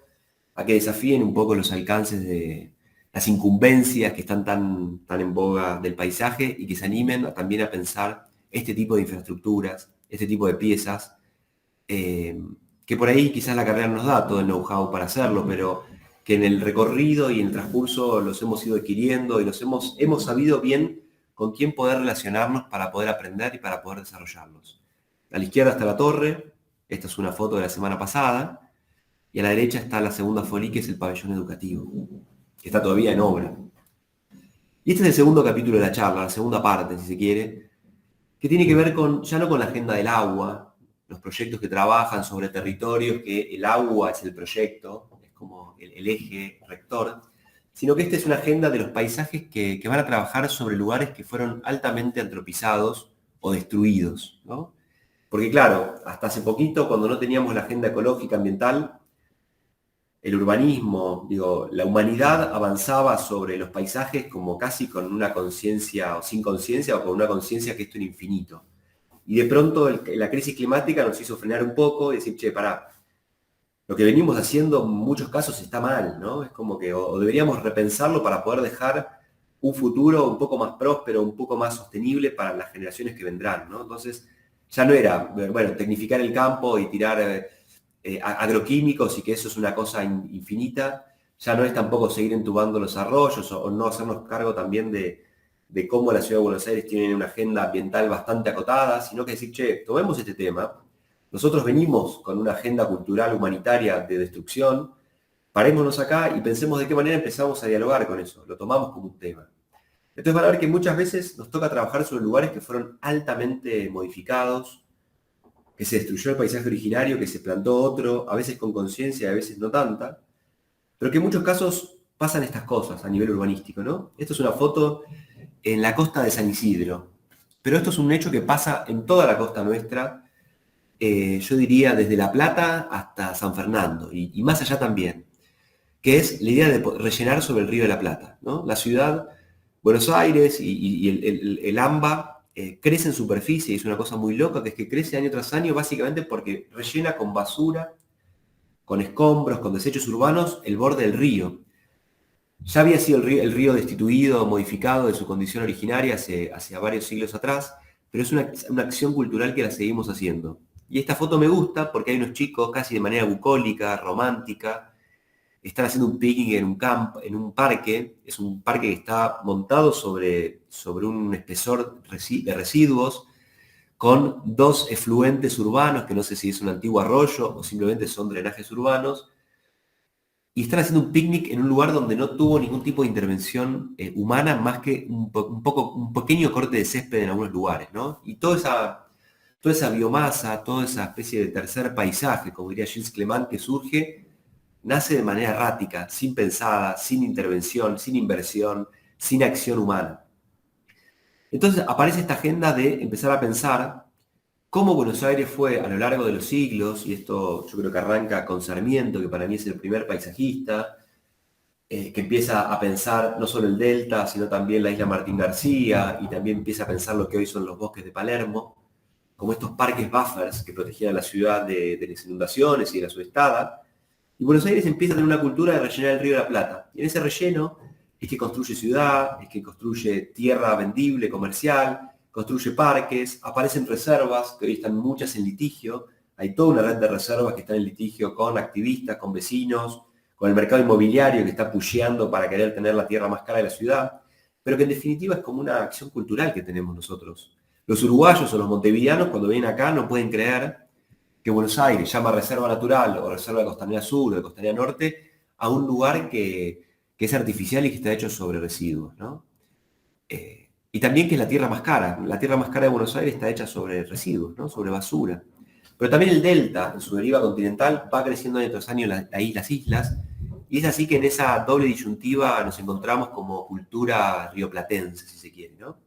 Speaker 2: a que desafíen un poco los alcances de las incumbencias que están tan en boga del paisaje y que se animen también a pensar este tipo de infraestructuras, este tipo de piezas, que por ahí quizás la carrera nos da todo el know-how para hacerlo, pero que en el recorrido y en el transcurso los hemos ido adquiriendo y hemos sabido bien con quién poder relacionarnos para poder aprender y para poder desarrollarlos. A la izquierda está la torre, esta es una foto de la semana pasada, y a la derecha está la segunda folie, que es el pabellón educativo, que está todavía en obra. Y este es el segundo capítulo de la charla, la segunda parte, si se quiere, que tiene que ver ya no con la agenda del agua, los proyectos que trabajan sobre territorios, que el agua es el proyecto, es como el eje rector, sino que esta es una agenda de los paisajes que van a trabajar sobre lugares que fueron altamente antropizados o destruidos, ¿no? Porque claro, hasta hace poquito, cuando no teníamos la agenda ecológica ambiental, el urbanismo, la humanidad avanzaba sobre los paisajes como casi con una conciencia o sin conciencia o con una conciencia que esto era infinito. Y de pronto la crisis climática nos hizo frenar un poco y decir, che, pará, lo que venimos haciendo en muchos casos está mal, ¿no? Es como que o deberíamos repensarlo para poder dejar un futuro un poco más próspero, un poco más sostenible para las generaciones que vendrán, ¿no? Entonces, ya no era, bueno, tecnificar el campo y tirar agroquímicos y que eso es una cosa infinita, ya no es tampoco seguir entubando los arroyos o no hacernos cargo también de cómo la Ciudad de Buenos Aires tiene una agenda ambiental bastante acotada, sino que decir, che, tomemos este tema, nosotros venimos con una agenda cultural humanitaria de destrucción, parémonos acá y pensemos de qué manera empezamos a dialogar con eso, lo tomamos como un tema. Entonces van a ver que muchas veces nos toca trabajar sobre lugares que fueron altamente modificados, que se destruyó el paisaje originario, que se plantó otro, a veces con conciencia y a veces no tanta, pero que en muchos casos pasan estas cosas a nivel urbanístico, ¿no? Esto es una foto en la costa de San Isidro, pero esto es un hecho que pasa en toda la costa nuestra, yo diría desde La Plata hasta San Fernando, y más allá también, que es la idea de rellenar sobre el río de la Plata, ¿no? La ciudad Buenos Aires y el AMBA crece en superficie, y es una cosa muy loca, que es que crece año tras año básicamente porque rellena con basura, con escombros, con desechos urbanos, el borde del río. Ya había sido el río destituido, modificado de su condición originaria hace varios siglos atrás, pero es una acción cultural que la seguimos haciendo. Y esta foto me gusta porque hay unos chicos casi de manera bucólica, romántica, están haciendo un picnic en un parque. Es un parque que está montado sobre un espesor de residuos, con dos efluentes urbanos, que no sé si es un antiguo arroyo o simplemente son drenajes urbanos, y están haciendo un picnic en un lugar donde no tuvo ningún tipo de intervención humana, más que un pequeño corte de césped en algunos lugares, ¿no? Y toda esa biomasa, toda esa especie de tercer paisaje, como diría Gilles Clement, que surge, nace de manera errática, sin pensada, sin intervención, sin inversión, sin acción humana. Entonces aparece esta agenda de empezar a pensar cómo Buenos Aires fue a lo largo de los siglos, y esto yo creo que arranca con Sarmiento, que para mí es el primer paisajista, que empieza a pensar no solo el Delta, sino también la isla Martín García, y también empieza a pensar lo que hoy son los bosques de Palermo, como estos parques buffers que protegían a la ciudad de las inundaciones y de la subestada. Y Buenos Aires empieza a tener una cultura de rellenar el río de la Plata. Y en ese relleno es que construye ciudad, es que construye tierra vendible, comercial, construye parques, aparecen reservas, que hoy están muchas en litigio. Hay toda una red de reservas que están en litigio con activistas, con vecinos, con el mercado inmobiliario que está pusheando para querer tener la tierra más cara de la ciudad, pero que en definitiva es como una acción cultural que tenemos nosotros. Los uruguayos o los montevideanos, cuando vienen acá, no pueden creer que Buenos Aires llama Reserva Natural o Reserva Costanera Sur o de Costanera Norte a un lugar que es artificial y que está hecho sobre residuos, ¿no? Y también que es la tierra más cara. La tierra más cara de Buenos Aires está hecha sobre residuos, ¿no? Sobre basura. Pero también el delta, en su deriva continental, va creciendo año tras año las islas, y es así que en esa doble disyuntiva nos encontramos como cultura rioplatense, si se quiere, ¿no?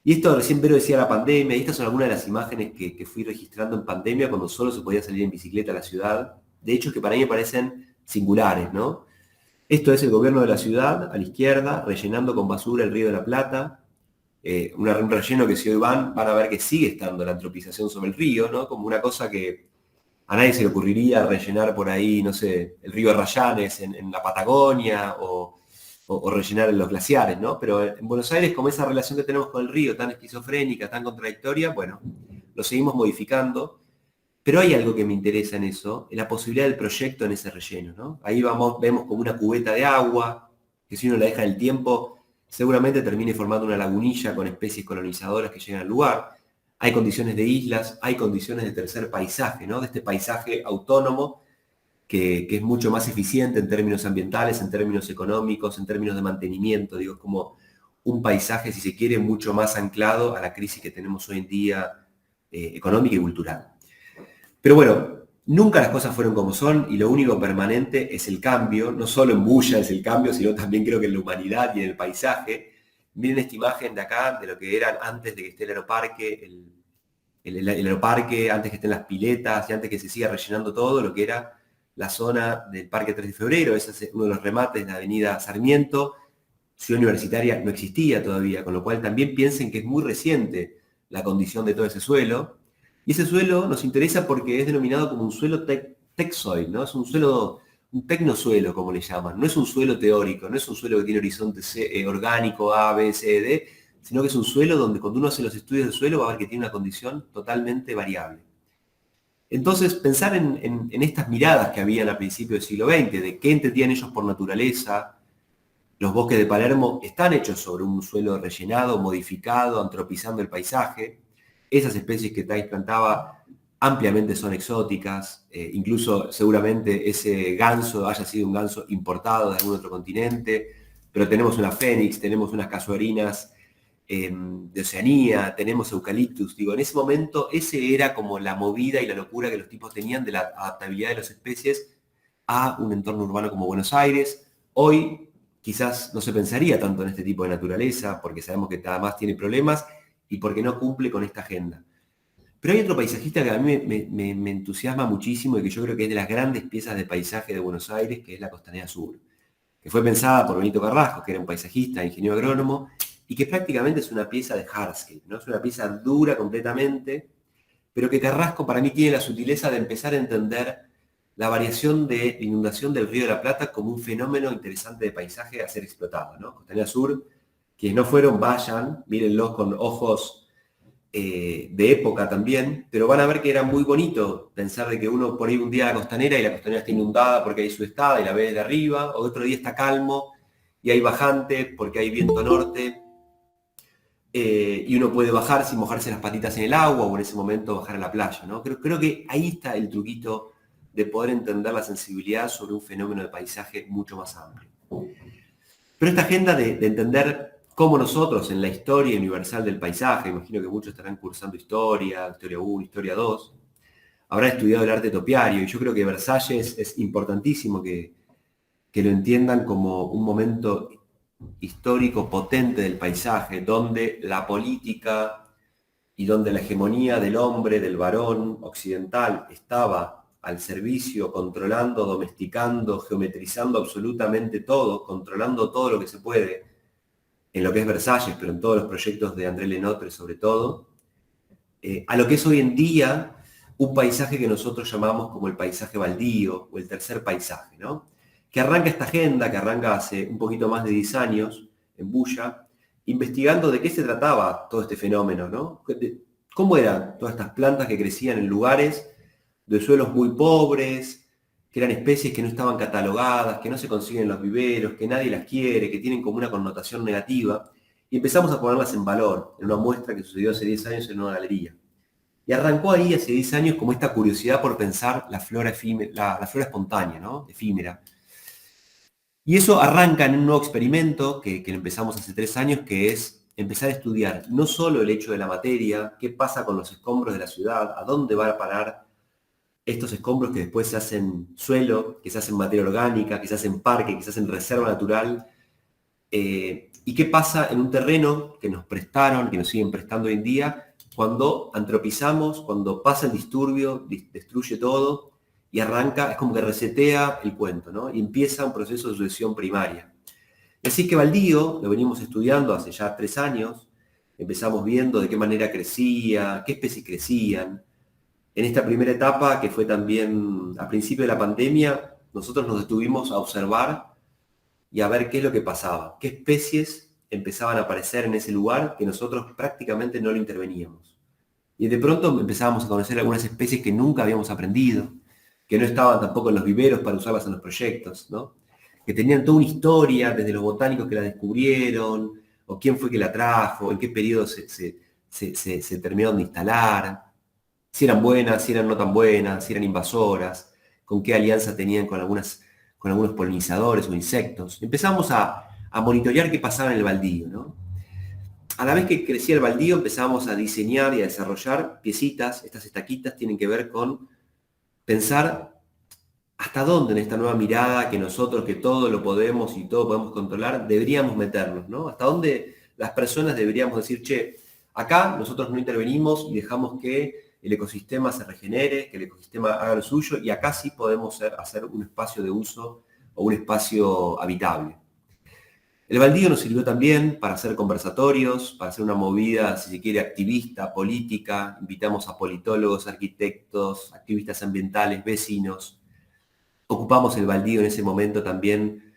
Speaker 2: Y esto recién Vero decía la pandemia, y estas son algunas de las imágenes que fui registrando en pandemia cuando solo se podía salir en bicicleta a la ciudad, de hecho que para mí me parecen singulares, ¿no? Esto es el gobierno de la ciudad, a la izquierda, rellenando con basura el río de la Plata, un relleno que si hoy van a ver que sigue estando la antropización sobre el río, ¿no? Como una cosa que a nadie se le ocurriría rellenar por ahí, no sé, el río Arrayanes en la Patagonia o rellenar en los glaciares, ¿no? Pero en Buenos Aires, como esa relación que tenemos con el río, tan esquizofrénica, tan contradictoria, bueno, lo seguimos modificando. Pero hay algo que me interesa en eso, en la posibilidad del proyecto en ese relleno, ¿no? Ahí vemos como una cubeta de agua, que si uno la deja en el tiempo, seguramente termine formando una lagunilla con especies colonizadoras que llegan al lugar. Hay condiciones de islas, hay condiciones de tercer paisaje, ¿no? De este paisaje autónomo que es mucho más eficiente en términos ambientales, en términos económicos, en términos de mantenimiento. Digo, es como un paisaje, si se quiere, mucho más anclado a la crisis que tenemos hoy en día económica y cultural. Pero bueno, nunca las cosas fueron como son, y lo único permanente es el cambio. No solo en Bulla es el cambio, sino también creo que en la humanidad y en el paisaje. Miren esta imagen de acá, de lo que eran antes de que esté el aeroparque, el aeroparque, antes que estén las piletas y antes que se siga rellenando todo, lo que era la zona del Parque 3 de Febrero. Ese es uno de los remates de la avenida Sarmiento. Ciudad Universitaria no existía todavía, con lo cual también piensen que es muy reciente la condición de todo ese suelo. Y ese suelo nos interesa porque es denominado como un suelo tecsoil, ¿no? Es un suelo, un tecnosuelo, como le llaman. No es un suelo teórico, no es un suelo que tiene horizonte orgánico A, B, C, D, sino que es un suelo donde cuando uno hace los estudios del suelo va a ver que tiene una condición totalmente variable. Entonces, pensar en estas miradas que habían a principios del siglo XX, de qué entendían ellos por naturaleza. Los bosques de Palermo están hechos sobre un suelo rellenado, modificado, antropizando el paisaje. Esas especies que Thais plantaba ampliamente son exóticas, incluso seguramente ese ganso haya sido un ganso importado de algún otro continente, pero tenemos una fénix, tenemos unas casuarinas de Oceanía, tenemos eucaliptus. Digo, en ese momento ese era como la movida y la locura que los tipos tenían de la adaptabilidad de las especies a un entorno urbano como Buenos Aires. Hoy quizás no se pensaría tanto en este tipo de naturaleza, porque sabemos que además tiene problemas y porque no cumple con esta agenda. Pero hay otro paisajista que a mí me entusiasma muchísimo y que yo creo que es de las grandes piezas de paisaje de Buenos Aires, que es la Costanera Sur. que fue pensada por Benito Carrasco, que era un paisajista, ingeniero agrónomo, y que prácticamente es una pieza de hardscape, ¿no? Es una pieza dura completamente, pero que Carrasco para mí tiene la sutileza de empezar a entender la variación de inundación del Río de la Plata como un fenómeno interesante de paisaje a ser explotado, ¿no? Costanera Sur, quienes no fueron, vayan, mírenlos con ojos de época también, pero van a ver que era muy bonito pensar de que uno por ahí un día a la costanera y la costanera está inundada porque hay subestada y la ve de arriba, o otro día está calmo y hay bajante porque hay viento norte, y uno puede bajar sin mojarse las patitas en el agua o en ese momento bajar a la playa, ¿no? Creo que ahí está el truquito de poder entender la sensibilidad sobre un fenómeno de paisaje mucho más amplio. Pero esta agenda de entender cómo nosotros en la historia universal del paisaje, imagino que muchos estarán cursando historia 1, historia 2, habrán estudiado el arte topiario, y yo creo que Versalles es importantísimo que lo entiendan como un momento histórico potente del paisaje, donde la política y donde la hegemonía del hombre, del varón occidental, estaba al servicio, controlando, domesticando, geometrizando absolutamente todo, controlando todo lo que se puede, en lo que es Versalles, pero en todos los proyectos de André Lenotre sobre todo, a lo que es hoy en día un paisaje que nosotros llamamos como el paisaje baldío o el tercer paisaje, ¿no? Que arranca esta agenda, que arranca hace un poquito más de 10 años en Bulla, investigando de qué se trataba todo este fenómeno, ¿no? ¿Cómo eran todas estas plantas que crecían en lugares de suelos muy pobres, que eran especies que no estaban catalogadas, que no se consiguen en los viveros, que nadie las quiere, que tienen como una connotación negativa, y empezamos a ponerlas en valor en una muestra que sucedió hace 10 años en una galería. Y arrancó ahí hace 10 años como esta curiosidad por pensar la flora la flora espontánea, ¿no? Efímera. Y eso arranca en un nuevo experimento que empezamos hace 3 años, que es empezar a estudiar no solo el hecho de la materia, qué pasa con los escombros de la ciudad, a dónde van a parar estos escombros que después se hacen suelo, que se hacen materia orgánica, que se hacen parque, que se hacen reserva natural, y qué pasa en un terreno que nos prestaron, que nos siguen prestando hoy en día, cuando antropizamos, cuando pasa el disturbio, destruye todo, y arranca, es como que resetea el cuento, ¿no? Y empieza un proceso de sucesión primaria. Así que Baldío, lo venimos estudiando hace ya 3 años, empezamos viendo de qué manera crecía, qué especies crecían. En esta primera etapa, que fue también a principio de la pandemia, nosotros nos detuvimos a observar y a ver qué es lo que pasaba, qué especies empezaban a aparecer en ese lugar que nosotros prácticamente no lo interveníamos. Y de pronto empezábamos a conocer algunas especies que nunca habíamos aprendido, que no estaban tampoco en los viveros para usarlas en los proyectos, ¿no? Que tenían toda una historia, desde los botánicos que la descubrieron, o quién fue que la trajo, en qué periodo se terminaron de instalar, si eran buenas, si eran no tan buenas, si eran invasoras, con qué alianza tenían con algunos polinizadores o insectos. Empezamos a monitorear qué pasaba en el baldío, ¿no? A la vez que crecía el baldío empezamos a diseñar y a desarrollar piecitas. Estas estaquitas tienen que ver con pensar hasta dónde en esta nueva mirada que nosotros, que todo lo podemos y todo podemos controlar, deberíamos meternos, ¿no? Hasta dónde las personas deberíamos decir, che, acá nosotros no intervenimos y dejamos que el ecosistema se regenere, que el ecosistema haga lo suyo, y acá sí podemos hacer un espacio de uso o un espacio habitable. El baldío nos sirvió también para hacer conversatorios, para hacer una movida, si se quiere, activista, política. Invitamos a politólogos, arquitectos, activistas ambientales, vecinos. Ocupamos el baldío en ese momento también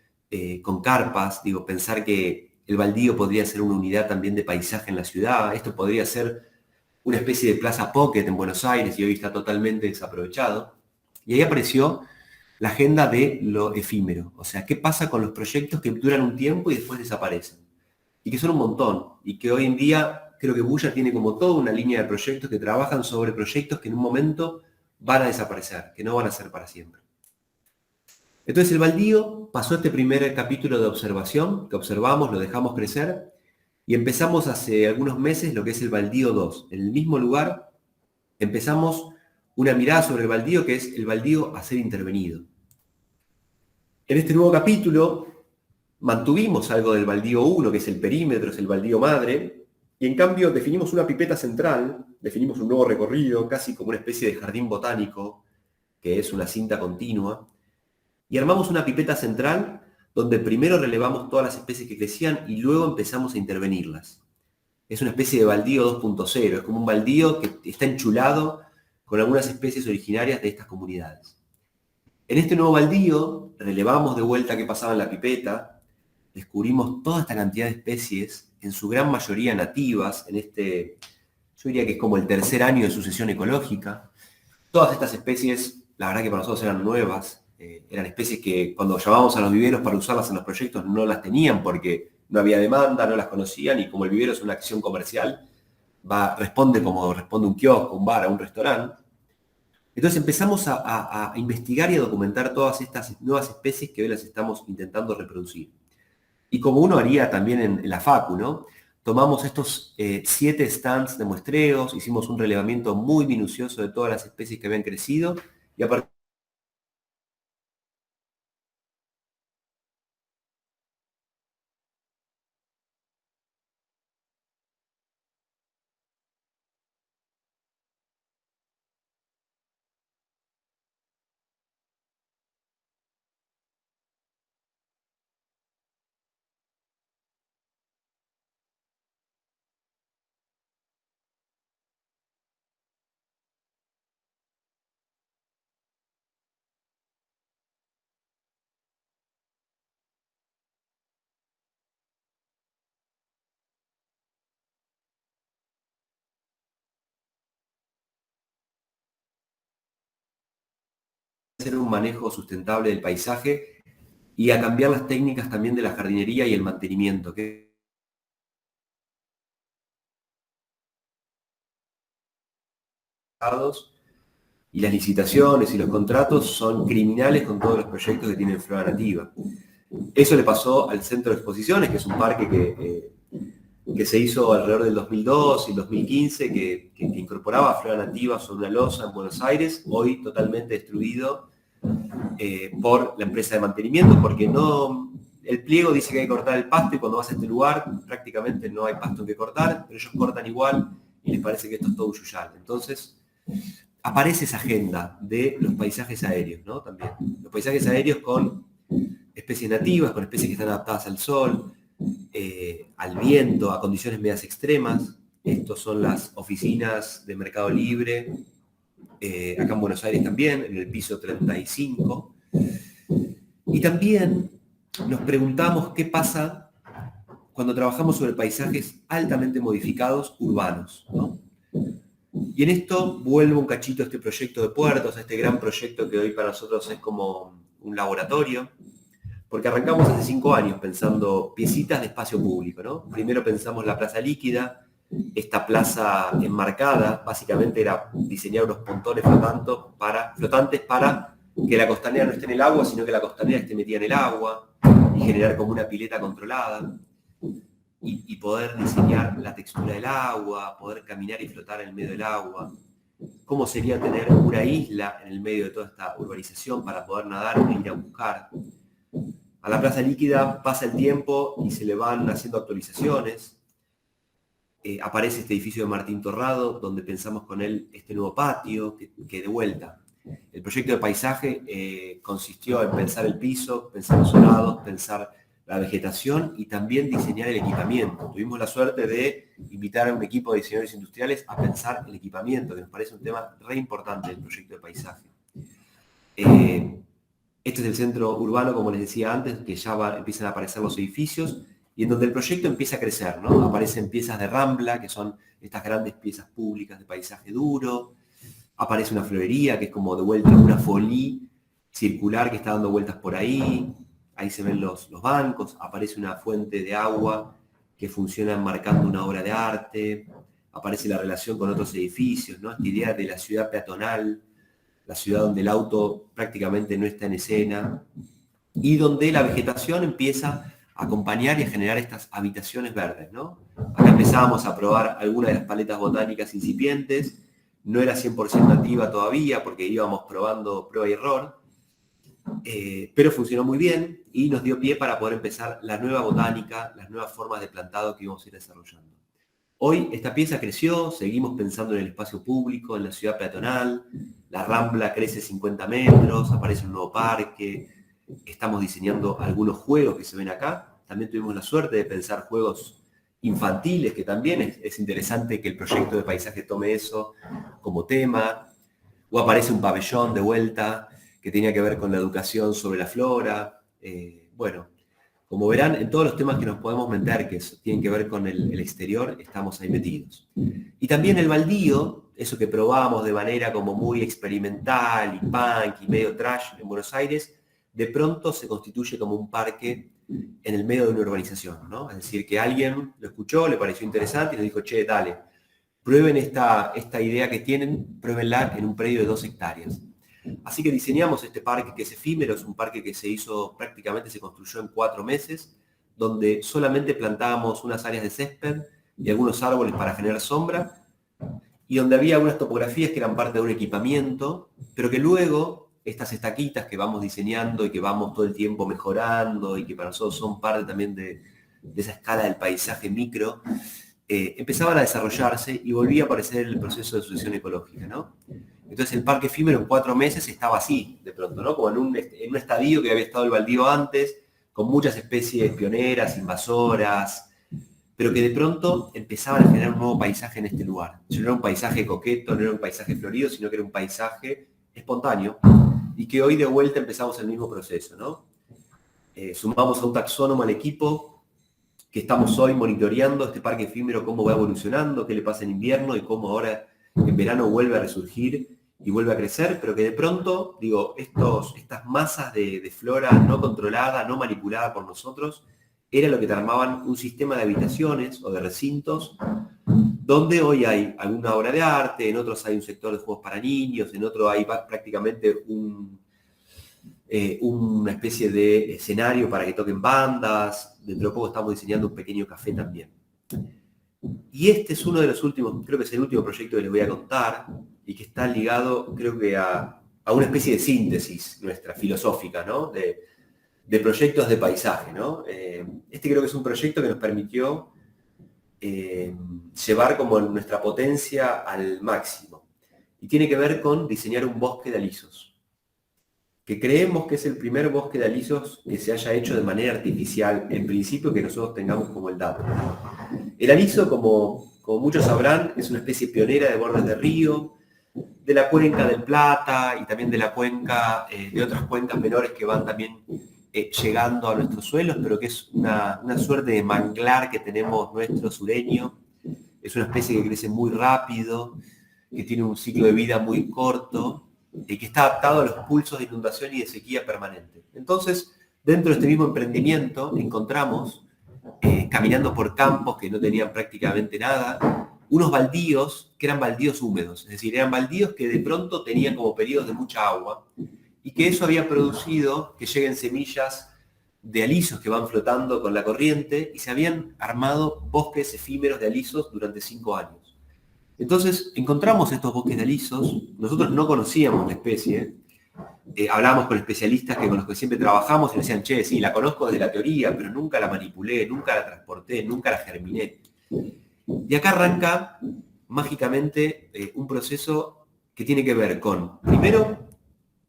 Speaker 2: con carpas. Digo, pensar que el baldío podría ser una unidad también de paisaje en la ciudad. Esto podría ser una especie de plaza pocket en Buenos Aires y hoy está totalmente desaprovechado. Y ahí apareció la agenda de lo efímero. O sea, ¿qué pasa con los proyectos que duran un tiempo y después desaparecen? Y que son un montón. Y que hoy en día creo que Bulla tiene como toda una línea de proyectos que trabajan sobre proyectos que en un momento van a desaparecer, que no van a ser para siempre. Entonces el baldío pasó este primer capítulo de observación, que observamos, lo dejamos crecer, y empezamos hace algunos meses lo que es el baldío 2. En el mismo lugar empezamos una mirada sobre el baldío, que es el baldío a ser intervenido. En este nuevo capítulo mantuvimos algo del baldío 1, que es el perímetro, es el baldío madre, y en cambio definimos una pipeta central, definimos un nuevo recorrido, casi como una especie de jardín botánico, que es una cinta continua, y armamos una pipeta central donde primero relevamos todas las especies que crecían y luego empezamos a intervenirlas. Es una especie de baldío 2.0, es como un baldío que está enchulado con algunas especies originarias de estas comunidades. En este nuevo baldío relevamos de vuelta qué pasaba en la pipeta, descubrimos toda esta cantidad de especies, en su gran mayoría nativas, en este, yo diría que es como el tercer año de sucesión ecológica. Todas estas especies, la verdad que para nosotros eran nuevas, eran especies que cuando llamábamos a los viveros para usarlas en los proyectos no las tenían porque no había demanda, no las conocían, y como el vivero es una acción comercial, responde como responde un kiosco, un bar, un restaurante. Entonces empezamos a investigar y a documentar todas estas nuevas especies que hoy las estamos intentando reproducir. Y como uno haría también en la Facu, ¿no? Tomamos estos 7 stands de muestreos, hicimos un relevamiento muy minucioso de todas las especies que habían crecido, y a partir de hacer un manejo sustentable del paisaje y a cambiar las técnicas también de la jardinería y el mantenimiento, y las licitaciones y los contratos son criminales con todos los proyectos que tienen flora nativa. Eso le pasó al Centro de Exposiciones, que es un parque que se hizo alrededor del 2002 y 2015, que incorporaba flora nativa sobre una losa en Buenos Aires, hoy totalmente destruido por la empresa de mantenimiento, porque el pliego dice que hay que cortar el pasto y cuando vas a este lugar prácticamente no hay pasto que cortar, pero ellos cortan igual y les parece que esto es todo yuyal. Entonces aparece esa agenda de los paisajes aéreos, ¿no? También los paisajes aéreos con especies nativas, con especies que están adaptadas al sol, al viento, a condiciones medias extremas. Estos son las oficinas de Mercado Libre, acá en Buenos Aires también, en el piso 35. Y también nos preguntamos qué pasa cuando trabajamos sobre paisajes altamente modificados urbanos, ¿no? Y en esto vuelvo un cachito a este proyecto de puertos, a este gran proyecto que hoy para nosotros es como un laboratorio, porque arrancamos hace 5 años pensando piecitas de espacio público, ¿no? Primero pensamos la plaza líquida, esta plaza enmarcada, básicamente era diseñar unos pontones flotantes para que la costanera no esté en el agua, sino que la costanera esté metida en el agua, y generar como una pileta controlada, y poder diseñar la textura del agua, poder caminar y flotar en el medio del agua. ¿Cómo sería tener una isla en el medio de toda esta urbanización para poder nadar e ir a buscar? A la plaza líquida pasa el tiempo y se le van haciendo actualizaciones. Aparece este edificio de Martín Torrado, donde pensamos con él este nuevo patio, que de vuelta. El proyecto de paisaje consistió en pensar el piso, pensar los solados, pensar la vegetación y también diseñar el equipamiento. Tuvimos la suerte de invitar a un equipo de diseñadores industriales a pensar el equipamiento, que nos parece un tema re importante del proyecto de paisaje. Este es el centro urbano, como les decía antes, que ya empiezan a aparecer los edificios y en donde el proyecto empieza a crecer, ¿no? Aparecen piezas de rambla, que son estas grandes piezas públicas de paisaje duro. Aparece una florería, que es como de vuelta una folie circular que está dando vueltas por ahí. Ahí se ven los bancos. Aparece una fuente de agua que funciona marcando una obra de arte. Aparece la relación con otros edificios, ¿no? Esta idea de la ciudad peatonal, la ciudad donde el auto prácticamente no está en escena, y donde la vegetación empieza a acompañar y a generar estas habitaciones verdes, ¿no? Acá empezábamos a probar algunas de las paletas botánicas incipientes, no era 100% nativa todavía porque íbamos probando prueba y error, pero funcionó muy bien y nos dio pie para poder empezar la nueva botánica, las nuevas formas de plantado que íbamos a ir desarrollando. Hoy esta pieza creció, seguimos pensando en el espacio público, en la ciudad peatonal, la Rambla crece 50 metros, aparece un nuevo parque, estamos diseñando algunos juegos que se ven acá. También tuvimos la suerte de pensar juegos infantiles, que también es interesante que el proyecto de paisaje tome eso como tema. O aparece un pabellón de vuelta que tenía que ver con la educación sobre la flora. Bueno, como verán, en todos los temas que nos podemos meter, que tienen que ver con el exterior, estamos ahí metidos. Y también el baldío, eso que probamos de manera como muy experimental y punk y medio trash en Buenos Aires, de pronto se constituye como un parque en el medio de una urbanización, ¿no? Es decir, que alguien lo escuchó, le pareció interesante y nos dijo, che, dale, prueben esta idea que tienen, pruébenla en un predio de 2 hectáreas. Así que diseñamos este parque que es efímero, es un parque que se hizo, prácticamente se construyó en 4 meses, donde solamente plantábamos unas áreas de césped y algunos árboles para generar sombra, y donde había algunas topografías que eran parte de un equipamiento, pero que luego estas estaquitas que vamos diseñando y que vamos todo el tiempo mejorando y que para nosotros son parte también de esa escala del paisaje micro, empezaban a desarrollarse y volvía a aparecer el proceso de sucesión ecológica, ¿no? Entonces el parque efímero en 4 meses estaba así, de pronto, ¿no? Como en un estadio que había estado el baldío antes, con muchas especies pioneras, invasoras, pero que de pronto empezaban a generar un nuevo paisaje en este lugar. No era un paisaje coqueto, no era un paisaje florido, sino que era un paisaje espontáneo, y que hoy de vuelta empezamos el mismo proceso, ¿no? Sumamos a un taxónomo al equipo, que estamos hoy monitoreando este parque efímero, cómo va evolucionando, qué le pasa en invierno y cómo ahora en verano vuelve a resurgir y vuelve a crecer, pero que de pronto, digo, estas masas de flora no controlada, no manipulada por nosotros, era lo que te armaban un sistema de habitaciones o de recintos, donde hoy hay alguna obra de arte, en otros hay un sector de juegos para niños, en otro hay prácticamente una especie de escenario para que toquen bandas. Dentro de poco estamos diseñando un pequeño café también. Y este es uno de los últimos, creo que es el último proyecto que les voy a contar, y que está ligado, creo que a una especie de síntesis nuestra filosófica, ¿no? De proyectos de paisaje, ¿no? Este creo que es un proyecto que nos permitió llevar como nuestra potencia al máximo. Y tiene que ver con diseñar un bosque de alisos, que creemos que es el primer bosque de alisos que se haya hecho de manera artificial, en principio que nosotros tengamos como el dato. El aliso, como muchos sabrán, es una especie pionera de bordes de río, de la cuenca del Plata y también de la cuenca, de otras cuencas menores que van también llegando a nuestros suelos, pero que es una suerte de manglar que tenemos nuestro sureño. Es una especie que crece muy rápido, que tiene un ciclo de vida muy corto, y que está adaptado a los pulsos de inundación y de sequía permanente. Entonces, dentro de este mismo emprendimiento encontramos, caminando por campos que no tenían prácticamente nada, unos baldíos que eran baldíos húmedos, es decir, eran baldíos que de pronto tenían como periodos de mucha agua, y que eso había producido que lleguen semillas de alisos que van flotando con la corriente, y se habían armado bosques efímeros de alisos durante 5 años. Entonces encontramos estos bosques de alisos, nosotros no conocíamos la especie, hablábamos con especialistas con los que siempre trabajamos y nos decían, che, sí, la conozco desde la teoría, pero nunca la manipulé, nunca la transporté, nunca la germiné. Y acá arranca mágicamente un proceso que tiene que ver con, primero,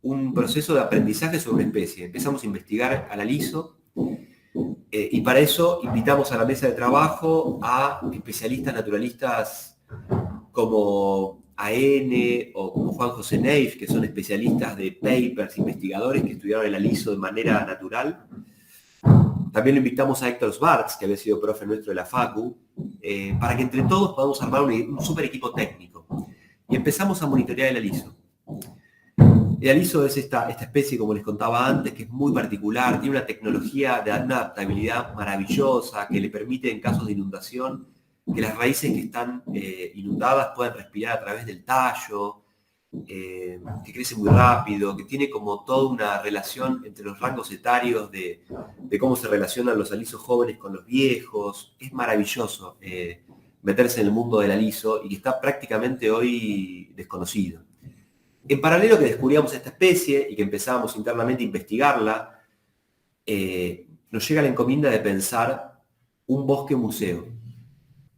Speaker 2: un proceso de aprendizaje sobre una especie. Empezamos a investigar al aliso, y para eso invitamos a la mesa de trabajo a especialistas naturalistas como AN o como Juan José Neif, que son especialistas de papers, investigadores que estudiaron el aliso de manera natural. También lo invitamos a Héctor Svarts, que había sido profe nuestro de la Facu, para que entre todos podamos armar un super equipo técnico. Y empezamos a monitorear el aliso. El aliso es esta especie, como les contaba antes, que es muy particular, tiene una tecnología de una adaptabilidad maravillosa que le permite en casos de inundación que las raíces que están inundadas puedan respirar a través del tallo, que crece muy rápido, que tiene como toda una relación entre los rangos etarios de cómo se relacionan los alisos jóvenes con los viejos. Es maravilloso meterse en el mundo del aliso y que está prácticamente hoy desconocido. En paralelo que descubríamos esta especie y que empezábamos internamente a investigarla, nos llega la encomienda de pensar un bosque museo.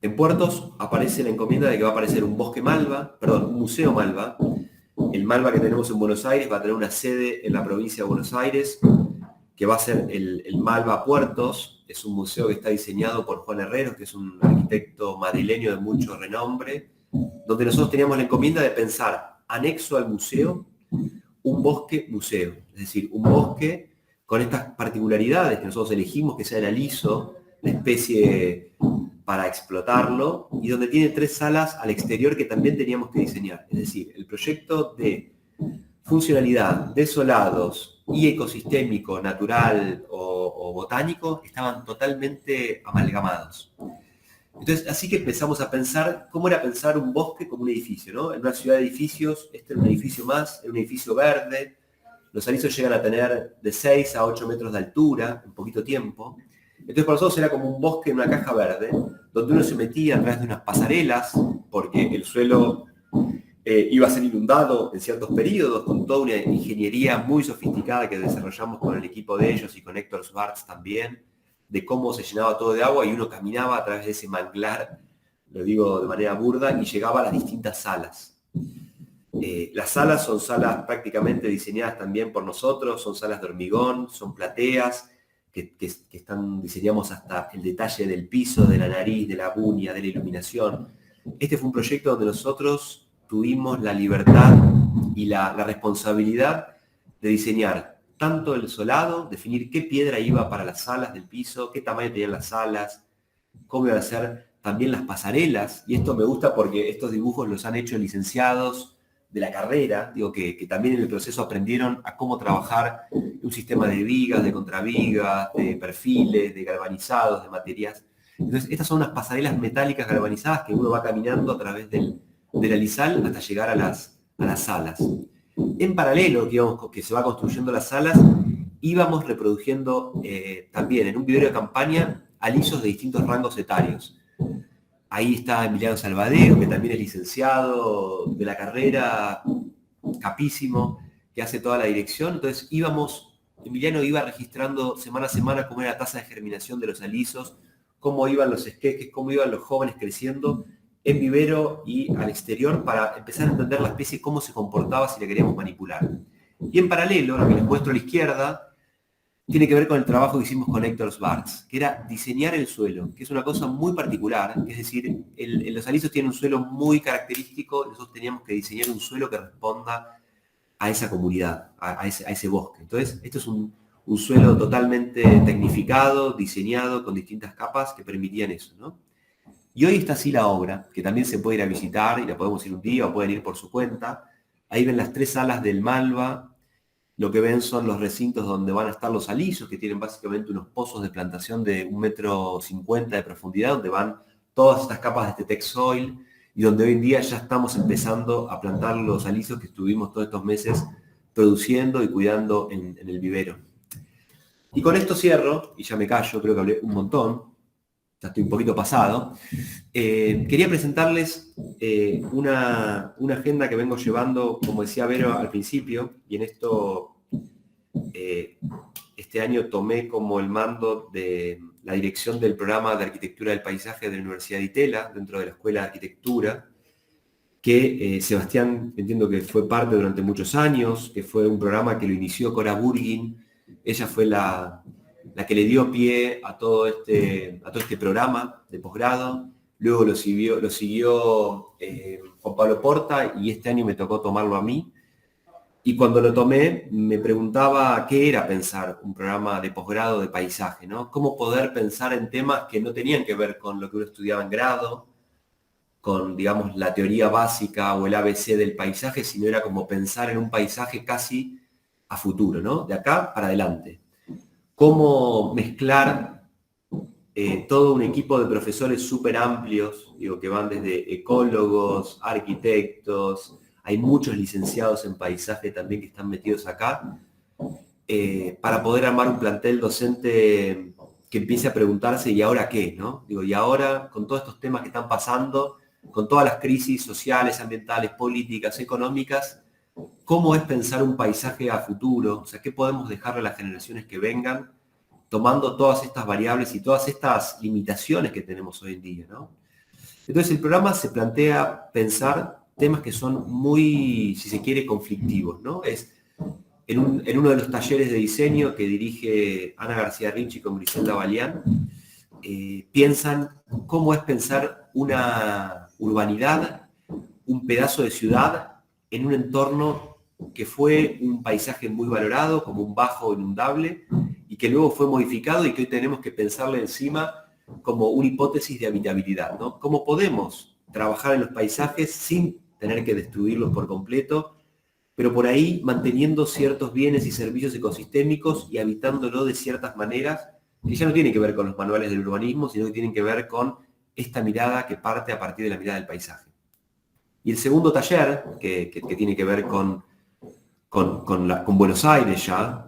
Speaker 2: En Puertos aparece la encomienda de que va a aparecer un museo malva. El malva que tenemos en Buenos Aires va a tener una sede en la provincia de Buenos Aires, que va a ser el Malva Puertos. Es un museo que está diseñado por Juan Herreros, que es un arquitecto madrileño de mucho renombre, donde nosotros teníamos la encomienda de pensar, anexo al museo, un bosque museo. Es decir, un bosque con estas particularidades que nosotros elegimos, que sea el aliso, la especie para explotarlo, y donde tiene 3 salas al exterior que también teníamos que diseñar. Es decir, el proyecto de funcionalidad, desolados y ecosistémico, natural o botánico estaban totalmente amalgamados. Entonces, así que empezamos a pensar cómo era pensar un bosque como un edificio, ¿no? En una ciudad de edificios, este era un edificio más, era un edificio verde. Los alisos llegan a tener de 6 a 8 metros de altura en poquito tiempo. Entonces, para nosotros era como un bosque en una caja verde, donde uno se metía a través de unas pasarelas, porque el suelo iba a ser inundado en ciertos periodos, con toda una ingeniería muy sofisticada que desarrollamos con el equipo de ellos y con Héctor Schwartz también, de cómo se llenaba todo de agua y uno caminaba a través de ese manglar, lo digo de manera burda, y llegaba a las distintas salas. Las salas son salas prácticamente diseñadas también por nosotros, son salas de hormigón, son plateas, que diseñamos hasta el detalle del piso, de la nariz, de la buña, de la iluminación. Este fue un proyecto donde nosotros tuvimos la libertad y la responsabilidad de diseñar tanto el solado, definir qué piedra iba para las salas del piso, qué tamaño tenían las salas, cómo iban a ser también las pasarelas, y esto me gusta porque estos dibujos los han hecho licenciados de la carrera, digo que también en el proceso aprendieron a cómo trabajar un sistema de vigas, de contravigas, de perfiles, de galvanizados, de materias. Entonces, estas son unas pasarelas metálicas galvanizadas que uno va caminando a través del alisal hasta llegar a las salas. En paralelo, que se va construyendo las salas, íbamos reproduciendo también en un vivero de campaña alisos de distintos rangos etarios. Ahí está Emiliano Salvadeo, que también es licenciado de la carrera, capísimo, que hace toda la dirección. Entonces Emiliano iba registrando semana a semana cómo era la tasa de germinación de los alisos, cómo iban los esquejes, cómo iban los jóvenes creciendo en vivero y al exterior para empezar a entender la especie, cómo se comportaba si la queríamos manipular. Y en paralelo, lo que les muestro a la izquierda, tiene que ver con el trabajo que hicimos con Héctor Schwartz, que era diseñar el suelo, que es una cosa muy particular, es decir, los alisos tienen un suelo muy característico, nosotros teníamos que diseñar un suelo que responda a esa comunidad, a ese bosque. Entonces, esto es un suelo totalmente tecnificado, diseñado con distintas capas que permitían eso, ¿no? Y hoy está así la obra, que también se puede ir a visitar, y la podemos ir un día o pueden ir por su cuenta. Ahí ven las 3 salas del Malva. Lo que ven son los recintos donde van a estar los alisos, que tienen básicamente unos pozos de plantación de 1,50 m de profundidad, donde van todas estas capas de este tech soil, y donde hoy en día ya estamos empezando a plantar los alisos que estuvimos todos estos meses produciendo y cuidando en el vivero. Y con esto cierro, y ya me callo, creo que hablé un montón, ya estoy un poquito pasado. Quería presentarles una agenda que vengo llevando, como decía Vero al principio, y en esto este año tomé como el mando de la dirección del programa de Arquitectura del Paisaje de la Universidad de Itela, dentro de la Escuela de Arquitectura, que Sebastián, entiendo que fue parte durante muchos años, que fue un programa que lo inició Cora Burgin. Ella fue la que le dio pie a todo este programa de posgrado. Luego lo siguió Juan Pablo Porta, y este año me tocó tomarlo a mí. Y cuando lo tomé, me preguntaba qué era pensar un programa de posgrado de paisaje, ¿no? Cómo poder pensar en temas que no tenían que ver con lo que uno estudiaba en grado, con, digamos, la teoría básica o el ABC del paisaje, sino era como pensar en un paisaje casi a futuro, ¿no? De acá para adelante. Cómo mezclar todo un equipo de profesores súper amplios, digo, que van desde ecólogos, arquitectos, hay muchos licenciados en paisaje también que están metidos acá, para poder armar un plantel docente que empiece a preguntarse, ¿y ahora qué? ¿No? Digo, y ahora, con todos estos temas que están pasando, con todas las crisis sociales, ambientales, políticas, económicas, ¿cómo es pensar un paisaje a futuro? O sea, ¿qué podemos dejarle a las generaciones que vengan, tomando todas estas variables y todas estas limitaciones que tenemos hoy en día, ¿no? Entonces el programa se plantea pensar temas que son muy, si se quiere, conflictivos, ¿no? Es en uno de los talleres de diseño que dirige Ana García Ricci con Griselda Balián, piensan cómo es pensar una urbanidad, un pedazo de ciudad en un entorno que fue un paisaje muy valorado, como un bajo inundable, y que luego fue modificado y que hoy tenemos que pensarle encima como una hipótesis de habitabilidad, ¿no? ¿Cómo podemos trabajar en los paisajes sin tener que destruirlos por completo, pero por ahí manteniendo ciertos bienes y servicios ecosistémicos y habitándolo de ciertas maneras que ya no tienen que ver con los manuales del urbanismo, sino que tienen que ver con esta mirada que parte a partir de la mirada del paisaje? Y el segundo taller, que tiene que ver con Buenos Aires ya,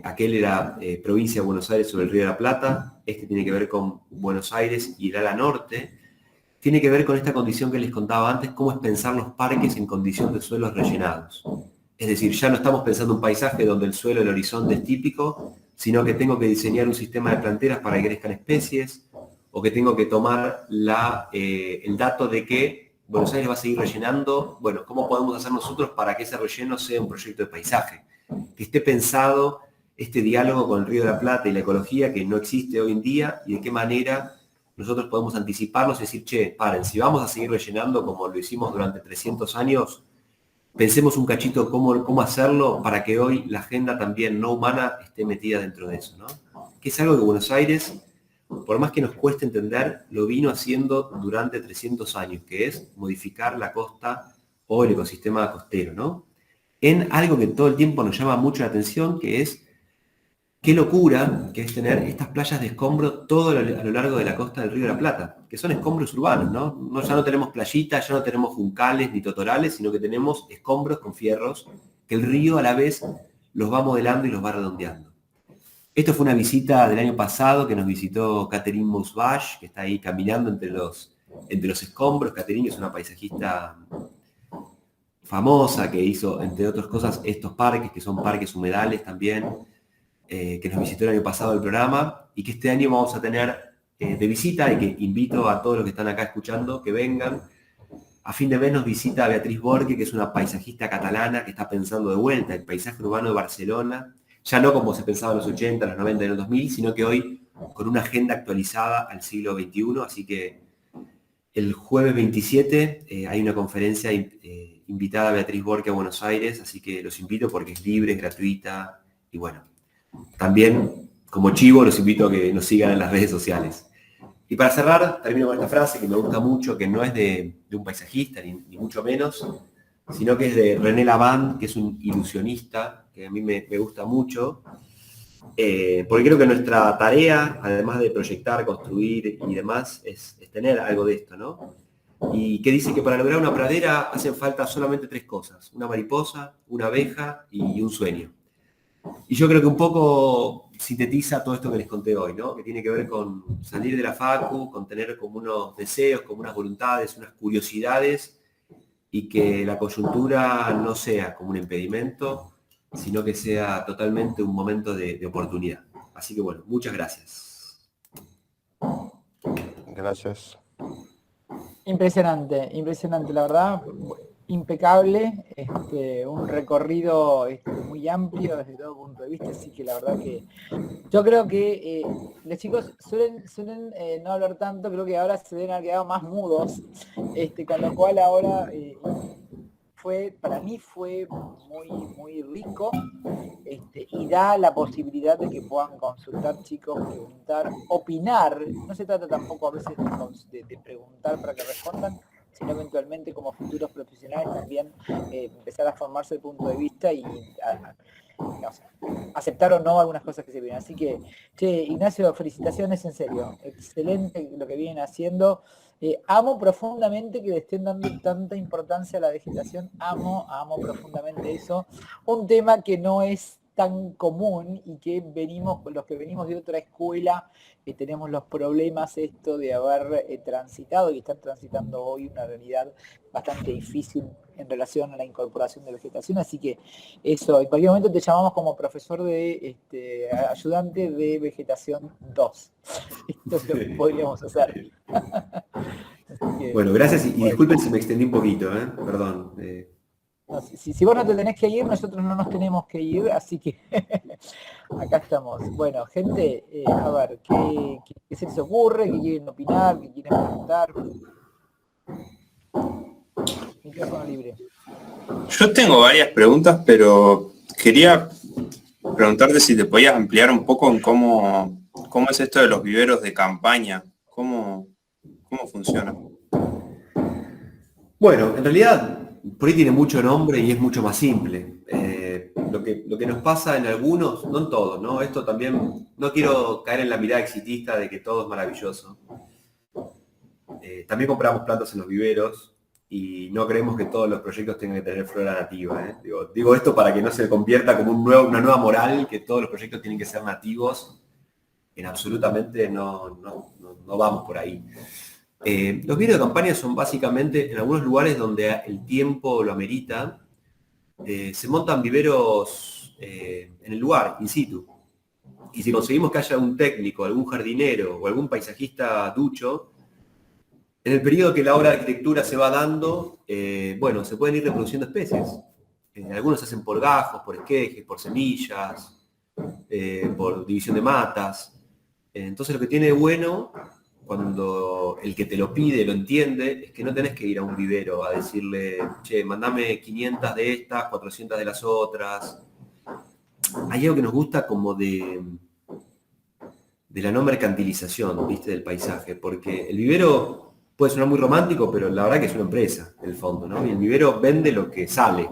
Speaker 2: aquel era provincia de Buenos Aires sobre el Río de la Plata, este tiene que ver con Buenos Aires y el ala norte, tiene que ver con esta condición que les contaba antes, cómo es pensar los parques en condición de suelos rellenados. Es decir, ya no estamos pensando un paisaje donde el suelo, el horizonte es típico, sino que tengo que diseñar un sistema de planteras para que crezcan especies, o que tengo que tomar el dato de que Buenos Aires va a seguir rellenando. Bueno, ¿cómo podemos hacer nosotros para que ese relleno sea un proyecto de paisaje? Que esté pensado este diálogo con el Río de la Plata y la ecología que no existe hoy en día, y de qué manera nosotros podemos anticiparnos y decir, che, paren, si vamos a seguir rellenando como lo hicimos durante 300 años, pensemos un cachito cómo hacerlo para que hoy la agenda también no humana esté metida dentro de eso, ¿no? Que es algo que Buenos Aires, por más que nos cueste entender, lo vino haciendo durante 300 años, que es modificar la costa o el ecosistema costero, ¿no? En algo que todo el tiempo nos llama mucho la atención, que es qué locura que es tener estas playas de escombro todo a lo largo de la costa del Río de la Plata, que son escombros urbanos, ¿no? Ya no tenemos playitas, ya no tenemos juncales ni totorales, sino que tenemos escombros con fierros, que el río a la vez los va modelando y los va redondeando. Esto fue una visita del año pasado que nos visitó Catherine Mousbach, que está ahí caminando entre los escombros. Catherine es una paisajista famosa que hizo, entre otras cosas, estos parques, que son parques humedales también, que nos visitó el año pasado el programa, y que este año vamos a tener de visita, y que invito a todos los que están acá escuchando que vengan. A fin de mes nos visita Beatriz Borque, que es una paisajista catalana que está pensando de vuelta el paisaje urbano de Barcelona, ya no como se pensaba en los 80, los 90 y los 2000, sino que hoy con una agenda actualizada al siglo XXI. Así que el jueves 27 hay una conferencia invitada a Beatriz Borque a Buenos Aires, así que los invito porque es libre, es gratuita, y bueno, también como chivo los invito a que nos sigan en las redes sociales. Y para cerrar, termino con esta frase que me gusta mucho, que no es de un paisajista, ni mucho menos, sino que es de René Lavand, que es un ilusionista, que a mí me gusta mucho, porque creo que nuestra tarea, además de proyectar, construir y demás, es tener algo de esto, ¿no? Y que dice que para lograr una pradera hacen falta solamente 3 cosas: una mariposa, una abeja y un sueño. Y yo creo que un poco sintetiza todo esto que les conté hoy, ¿no? Que tiene que ver con salir de la facu, con tener como unos deseos, como unas voluntades, unas curiosidades, y que la coyuntura no sea como un impedimento, sino que sea totalmente un momento de oportunidad. Así que bueno, muchas gracias.
Speaker 4: Gracias.
Speaker 1: Impresionante, impresionante, la verdad, impecable, un recorrido muy amplio desde todo punto de vista, así que la verdad que yo creo que los chicos suelen no hablar tanto, creo que ahora se deben haber quedado más mudos, con lo cual ahora para mí fue muy rico, y da la posibilidad de que puedan consultar, chicos, preguntar, opinar. No se trata tampoco a veces de preguntar para que respondan, sino eventualmente como futuros profesionales también empezar a formarse el punto de vista y aceptar o no algunas cosas que se vienen. Así que, Ignacio, felicitaciones, en serio, excelente lo que vienen haciendo. Amo profundamente que le estén dando tanta importancia a la vegetación, amo profundamente eso, un tema que no es tan común y que los que venimos de otra escuela, tenemos los problemas de haber transitado y estar transitando hoy una realidad bastante difícil en relación a la incorporación de vegetación, así que eso, en cualquier momento te llamamos como profesor de ayudante de vegetación 2. Esto es lo que podríamos hacer.
Speaker 2: Bueno, gracias y disculpen si me extendí un poquito, perdón.
Speaker 1: No, si vos no te tenés que ir, nosotros no nos tenemos que ir, así que acá estamos. Bueno, gente, a ver, ¿qué se les ocurre? ¿Qué quieren opinar? ¿Qué quieren preguntar? Micrófono libre.
Speaker 4: Yo tengo varias preguntas, pero quería preguntarte si te podías ampliar un poco en cómo es esto de los viveros de campaña, cómo funciona.
Speaker 2: Bueno, en realidad por ahí tiene mucho nombre y es mucho más simple. Lo que nos pasa en algunos, no en todos, ¿no? Esto también, no quiero caer en la mirada exitista de que todo es maravilloso. También compramos plantas en los viveros y no creemos que todos los proyectos tengan que tener flora nativa. Digo esto para que no se convierta como una nueva moral, que todos los proyectos tienen que ser nativos. En absolutamente no vamos por ahí. Los viveros de campaña son básicamente en algunos lugares donde el tiempo lo amerita. Se montan viveros en el lugar, in situ. Y si conseguimos que haya un técnico, algún jardinero o algún paisajista ducho, en el periodo que la obra de arquitectura se va dando, bueno, se pueden ir reproduciendo especies. Algunos se hacen por gajos, por esquejes, por semillas, por división de matas. Entonces lo que tiene de bueno, cuando el que te lo pide lo entiende, es que no tenés que ir a un vivero a decirle, che, mandame 500 de estas, 400 de las otras. Hay algo que nos gusta como de la no mercantilización, ¿viste? Del paisaje, porque el vivero puede sonar muy romántico, pero la verdad que es una empresa, en el fondo, ¿no? Y el vivero vende lo que sale.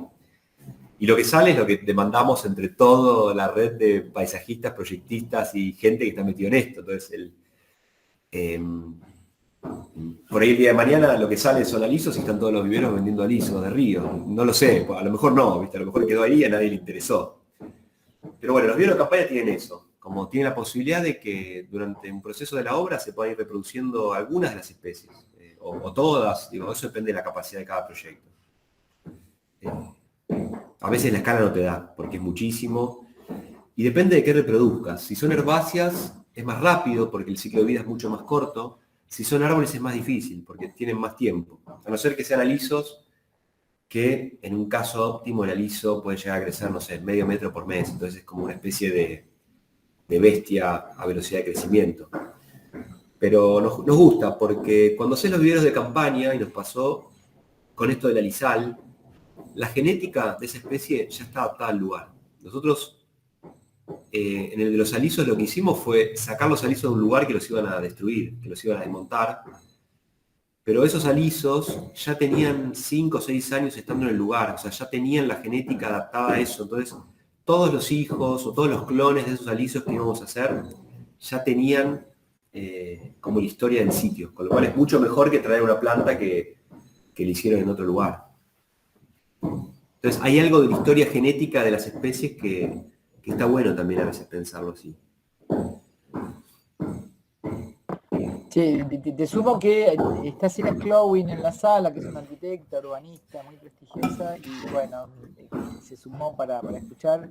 Speaker 2: Y lo que sale es lo que demandamos entre toda la red de paisajistas, proyectistas y gente que está metido en esto. Entonces, por ahí el día de mañana lo que sale son alisos y están todos los viveros vendiendo alisos de río. No lo sé, a lo mejor no, ¿viste? A lo mejor quedó ahí y a nadie le interesó. Pero bueno, los viveros de campaña tienen eso, como tienen la posibilidad de que durante un proceso de la obra se puedan ir reproduciendo algunas de las especies, o todas, digo, eso depende de la capacidad de cada proyecto. A veces la escala no te da, porque es muchísimo, y depende de qué reproduzcas. Si son herbáceas, es más rápido, porque el ciclo de vida es mucho más corto. Si son árboles es más difícil, porque tienen más tiempo. A no ser que sean alisos, que en un caso óptimo el aliso puede llegar a crecer, no sé, medio metro por mes. Entonces es como una especie de bestia a velocidad de crecimiento. Pero nos gusta, porque cuando haces los viveros de campaña, y nos pasó con esto del alisal, la genética de esa especie ya está adaptada al lugar. Nosotros, en el de los alisos, lo que hicimos fue sacar los alisos de un lugar que los iban a destruir, que los iban a desmontar. Pero esos alisos ya tenían 5 o 6 años estando en el lugar, o sea, ya tenían la genética adaptada a eso. Entonces, todos los hijos o todos los clones de esos alisos que íbamos a hacer ya tenían como la historia del sitio, con lo cual es mucho mejor que traer una planta que le hicieron en otro lugar. Entonces, hay algo de la historia genética de las especies que está bueno también a veces pensarlo así.
Speaker 1: Sí, te sumo que está Sina Clowin en la sala, que es una arquitecta, urbanista muy prestigiosa, y bueno, se sumó para escuchar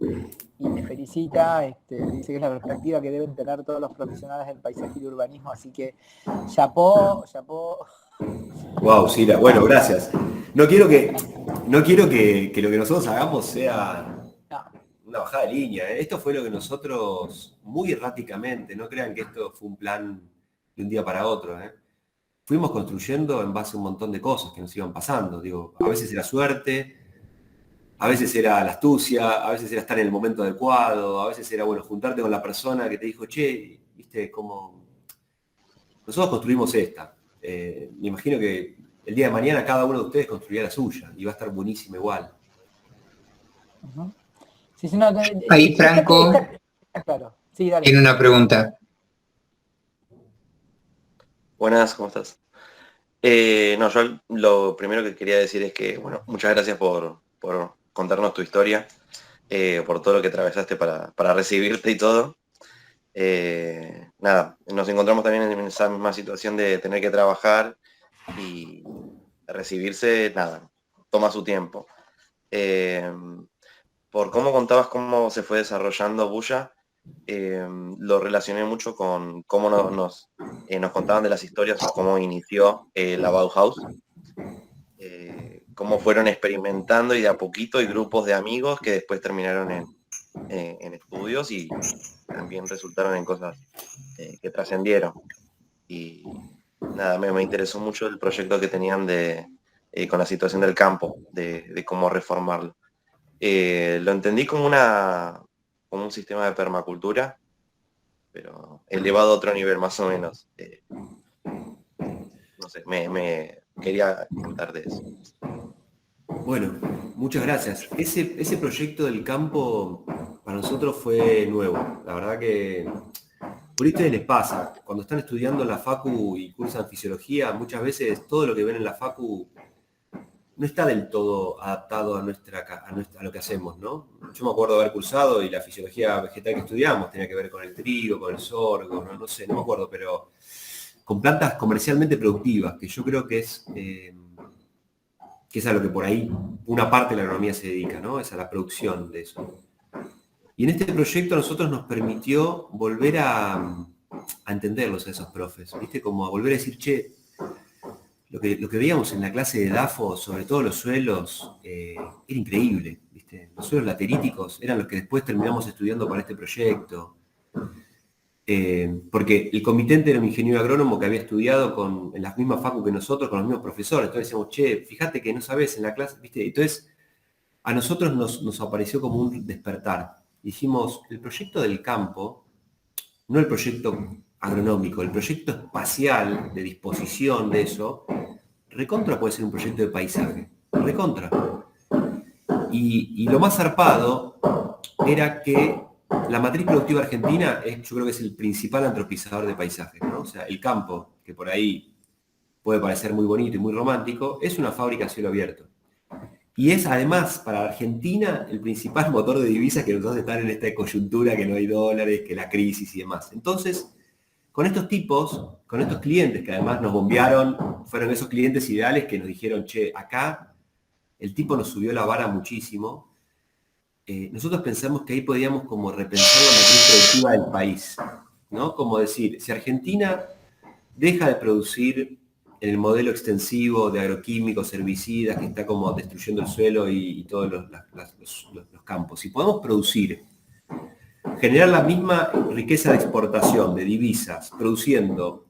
Speaker 1: y me felicita, dice que es la perspectiva que deben tener todos los profesionales del paisaje y urbanismo, así que chapó.
Speaker 2: Wow, Sila, bueno, gracias. No quiero que lo que nosotros hagamos sea una bajada de línea. Esto fue lo que nosotros, muy erráticamente, no crean que esto fue un plan de un día para otro. Fuimos construyendo en base a un montón de cosas que nos iban pasando. Digo, a veces era suerte, a veces era la astucia, a veces era estar en el momento adecuado, a veces era, bueno, juntarte con la persona que te dijo, che, viste, como... Nosotros construimos esta. Me imagino que el día de mañana cada uno de ustedes construirá la suya y va a estar buenísima igual.
Speaker 1: Uh-huh. Sí, no,
Speaker 3: ahí Franco
Speaker 1: claro. Sí, dale.
Speaker 3: Tiene una pregunta.
Speaker 5: Buenas, ¿cómo estás? No, yo lo primero que quería decir es que, bueno, muchas gracias por contarnos tu historia, por todo lo que atravesaste para recibirte y todo. Nada, nos encontramos también en esa misma situación de tener que trabajar y recibirse, nada, toma su tiempo. Por cómo contabas cómo se fue desarrollando Bulla, lo relacioné mucho con cómo nos contaban de las historias o cómo inició la Bauhaus, cómo fueron experimentando y de a poquito hay grupos de amigos que después terminaron en estudios y también resultaron en cosas que trascendieron. Y nada, me interesó mucho el proyecto que tenían con la situación del campo, de cómo reformarlo. Lo entendí como un sistema de permacultura, pero elevado a otro nivel, más o menos. No sé, me quería contar de eso.
Speaker 2: Bueno, muchas gracias. Ese proyecto del campo para nosotros fue nuevo. La verdad que por ahí a ustedes les pasa, cuando están estudiando en la facu y cursan fisiología, muchas veces todo lo que ven en la facu no está del todo adaptado a lo que hacemos, ¿no? Yo me acuerdo de haber cursado y la fisiología vegetal que estudiamos tenía que ver con el trigo, con el sorgo, no sé, no me acuerdo, pero con plantas comercialmente productivas, que yo creo que es a lo que por ahí una parte de la agronomía se dedica, ¿no? Es a la producción de eso. Y en este proyecto a nosotros nos permitió volver a entenderlos a esos profes, ¿viste? Como a volver a decir, che, lo que veíamos en la clase de DAFO, sobre todo los suelos, era increíble, ¿viste? Los suelos lateríticos eran los que después terminamos estudiando para este proyecto. Porque el comitente era un ingeniero agrónomo que había estudiado en las mismas facu que nosotros, con los mismos profesores. Entonces decíamos, che, fíjate que no sabes en la clase, ¿viste? Entonces a nosotros nos apareció como un despertar. Dijimos, el proyecto del campo, no el proyecto agronómico, el proyecto espacial de disposición de eso, recontra puede ser un proyecto de paisaje, recontra. Y lo más zarpado era que la matriz productiva argentina yo creo que es el principal antropizador de paisajes, ¿no? O sea, el campo, que por ahí puede parecer muy bonito y muy romántico, es una fábrica a cielo abierto. Y es además para Argentina el principal motor de divisas que nos hace estar en esta coyuntura que no hay dólares, que la crisis y demás. Entonces, con estos tipos, con estos clientes que además nos bombearon, fueron esos clientes ideales que nos dijeron, che, acá el tipo nos subió la vara muchísimo. Nosotros pensamos que ahí podíamos como repensar la matriz productiva del país, ¿no? Como decir, si Argentina deja de producir en el modelo extensivo de agroquímicos, herbicidas, que está como destruyendo el suelo y todos los campos, si podemos producir, generar la misma riqueza de exportación, de divisas, produciendo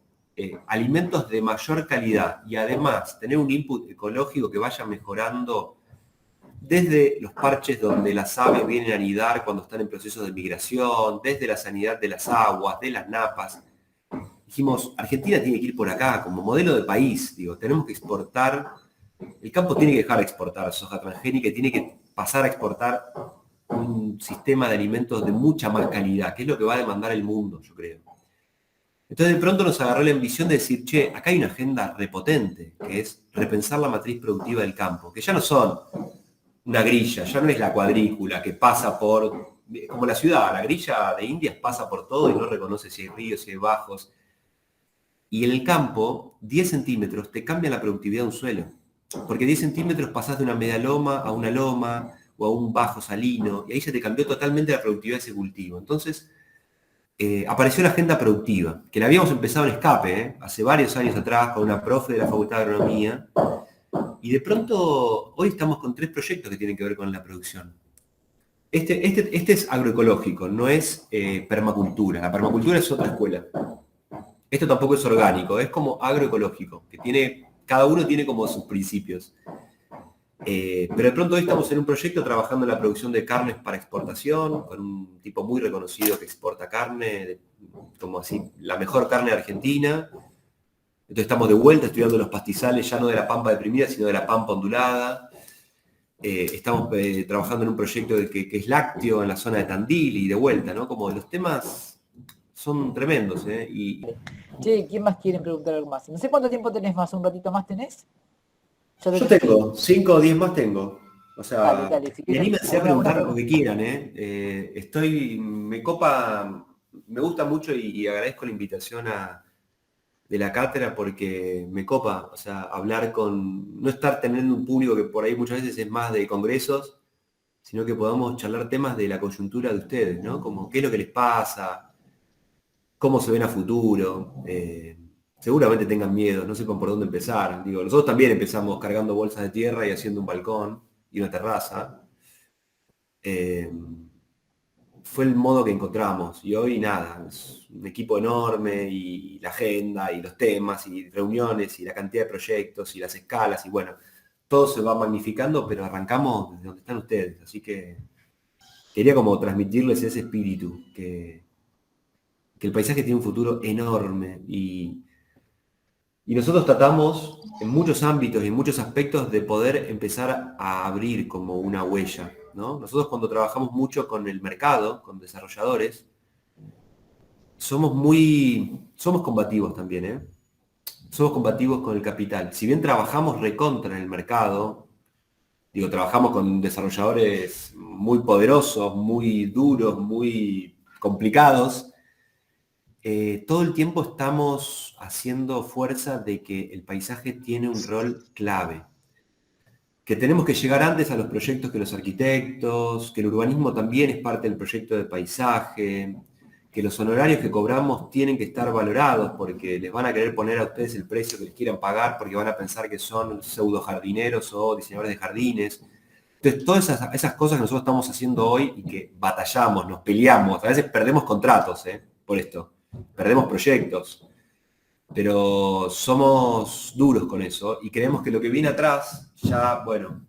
Speaker 2: alimentos de mayor calidad y además tener un input ecológico que vaya mejorando desde los parches donde las aves vienen a anidar cuando están en procesos de migración, desde la sanidad de las aguas, de las napas. Dijimos, Argentina tiene que ir por acá, como modelo de país, digo, tenemos que exportar, el campo tiene que dejar de exportar soja transgénica y tiene que pasar a exportar un sistema de alimentos de mucha más calidad, que es lo que va a demandar el mundo, yo creo. Entonces de pronto nos agarró la ambición de decir, che, acá hay una agenda repotente, que es repensar la matriz productiva del campo, que ya no son una grilla, ya no es la cuadrícula que pasa por, como la ciudad, la grilla de Indias pasa por todo y no reconoce si hay ríos, si hay bajos. Y en el campo, 10 centímetros te cambia la productividad de un suelo. Porque 10 centímetros pasás de una media loma a una loma o a un bajo salino, y ahí se te cambió totalmente la productividad de ese cultivo. Entonces, apareció la agenda productiva, que la habíamos empezado en Escape, hace varios años atrás, con una profe de la Facultad de Agronomía, y de pronto, hoy estamos con 3 proyectos que tienen que ver con la producción. Este es agroecológico, no es permacultura. La permacultura es otra escuela. Esto tampoco es orgánico, es como agroecológico, que cada uno tiene como sus principios. Pero de pronto hoy estamos en un proyecto trabajando en la producción de carnes para exportación, con un tipo muy reconocido que exporta carne, como así, la mejor carne de Argentina. Entonces estamos de vuelta estudiando los pastizales, ya no de la pampa deprimida, sino de la pampa ondulada. Estamos trabajando en un proyecto que es lácteo en la zona de Tandil y de vuelta, ¿no? Como los temas son tremendos, ¿eh?
Speaker 1: Che, ¿quién más quiere preguntar algo más? No sé cuánto tiempo tenés más, ¿un ratito más tenés?
Speaker 2: Yo tengo, 5 o 10 más tengo. O sea,
Speaker 1: dale, si
Speaker 2: y anímense a preguntar lo que quieran, ¿eh? Me copa, me gusta mucho y agradezco la invitación de la cátedra porque me copa, o sea, hablar no estar teniendo un público que por ahí muchas veces es más de congresos, sino que podamos charlar temas de la coyuntura de ustedes, ¿no? Como qué es lo que les pasa, cómo se ven a futuro. seguramente tengan miedo, no sepan por dónde empezar. Digo, nosotros también empezamos cargando bolsas de tierra y haciendo un balcón y una terraza. Fue el modo que encontramos y hoy nada, es un equipo enorme y la agenda y los temas y reuniones y la cantidad de proyectos y las escalas y bueno, todo se va magnificando, pero arrancamos desde donde están ustedes, así que quería como transmitirles ese espíritu, que el paisaje tiene un futuro enorme y nosotros tratamos en muchos ámbitos y en muchos aspectos de poder empezar a abrir como una huella, ¿no? Nosotros cuando trabajamos mucho con el mercado, con desarrolladores, somos combativos también, ¿eh? Somos combativos con el capital. Si bien trabajamos recontra en el mercado, digo, trabajamos con desarrolladores muy poderosos, muy duros, muy complicados, todo el tiempo estamos haciendo fuerza de que el paisaje tiene un rol clave, que tenemos que llegar antes a los proyectos que los arquitectos, que el urbanismo también es parte del proyecto de paisaje, que los honorarios que cobramos tienen que estar valorados porque les van a querer poner a ustedes el precio que les quieran pagar porque van a pensar que son pseudo jardineros o diseñadores de jardines. Entonces, todas esas cosas que nosotros estamos haciendo hoy y que batallamos, nos peleamos, a veces perdemos contratos por esto. Perdemos proyectos, pero somos duros con eso y creemos que lo que viene atrás, ya, bueno,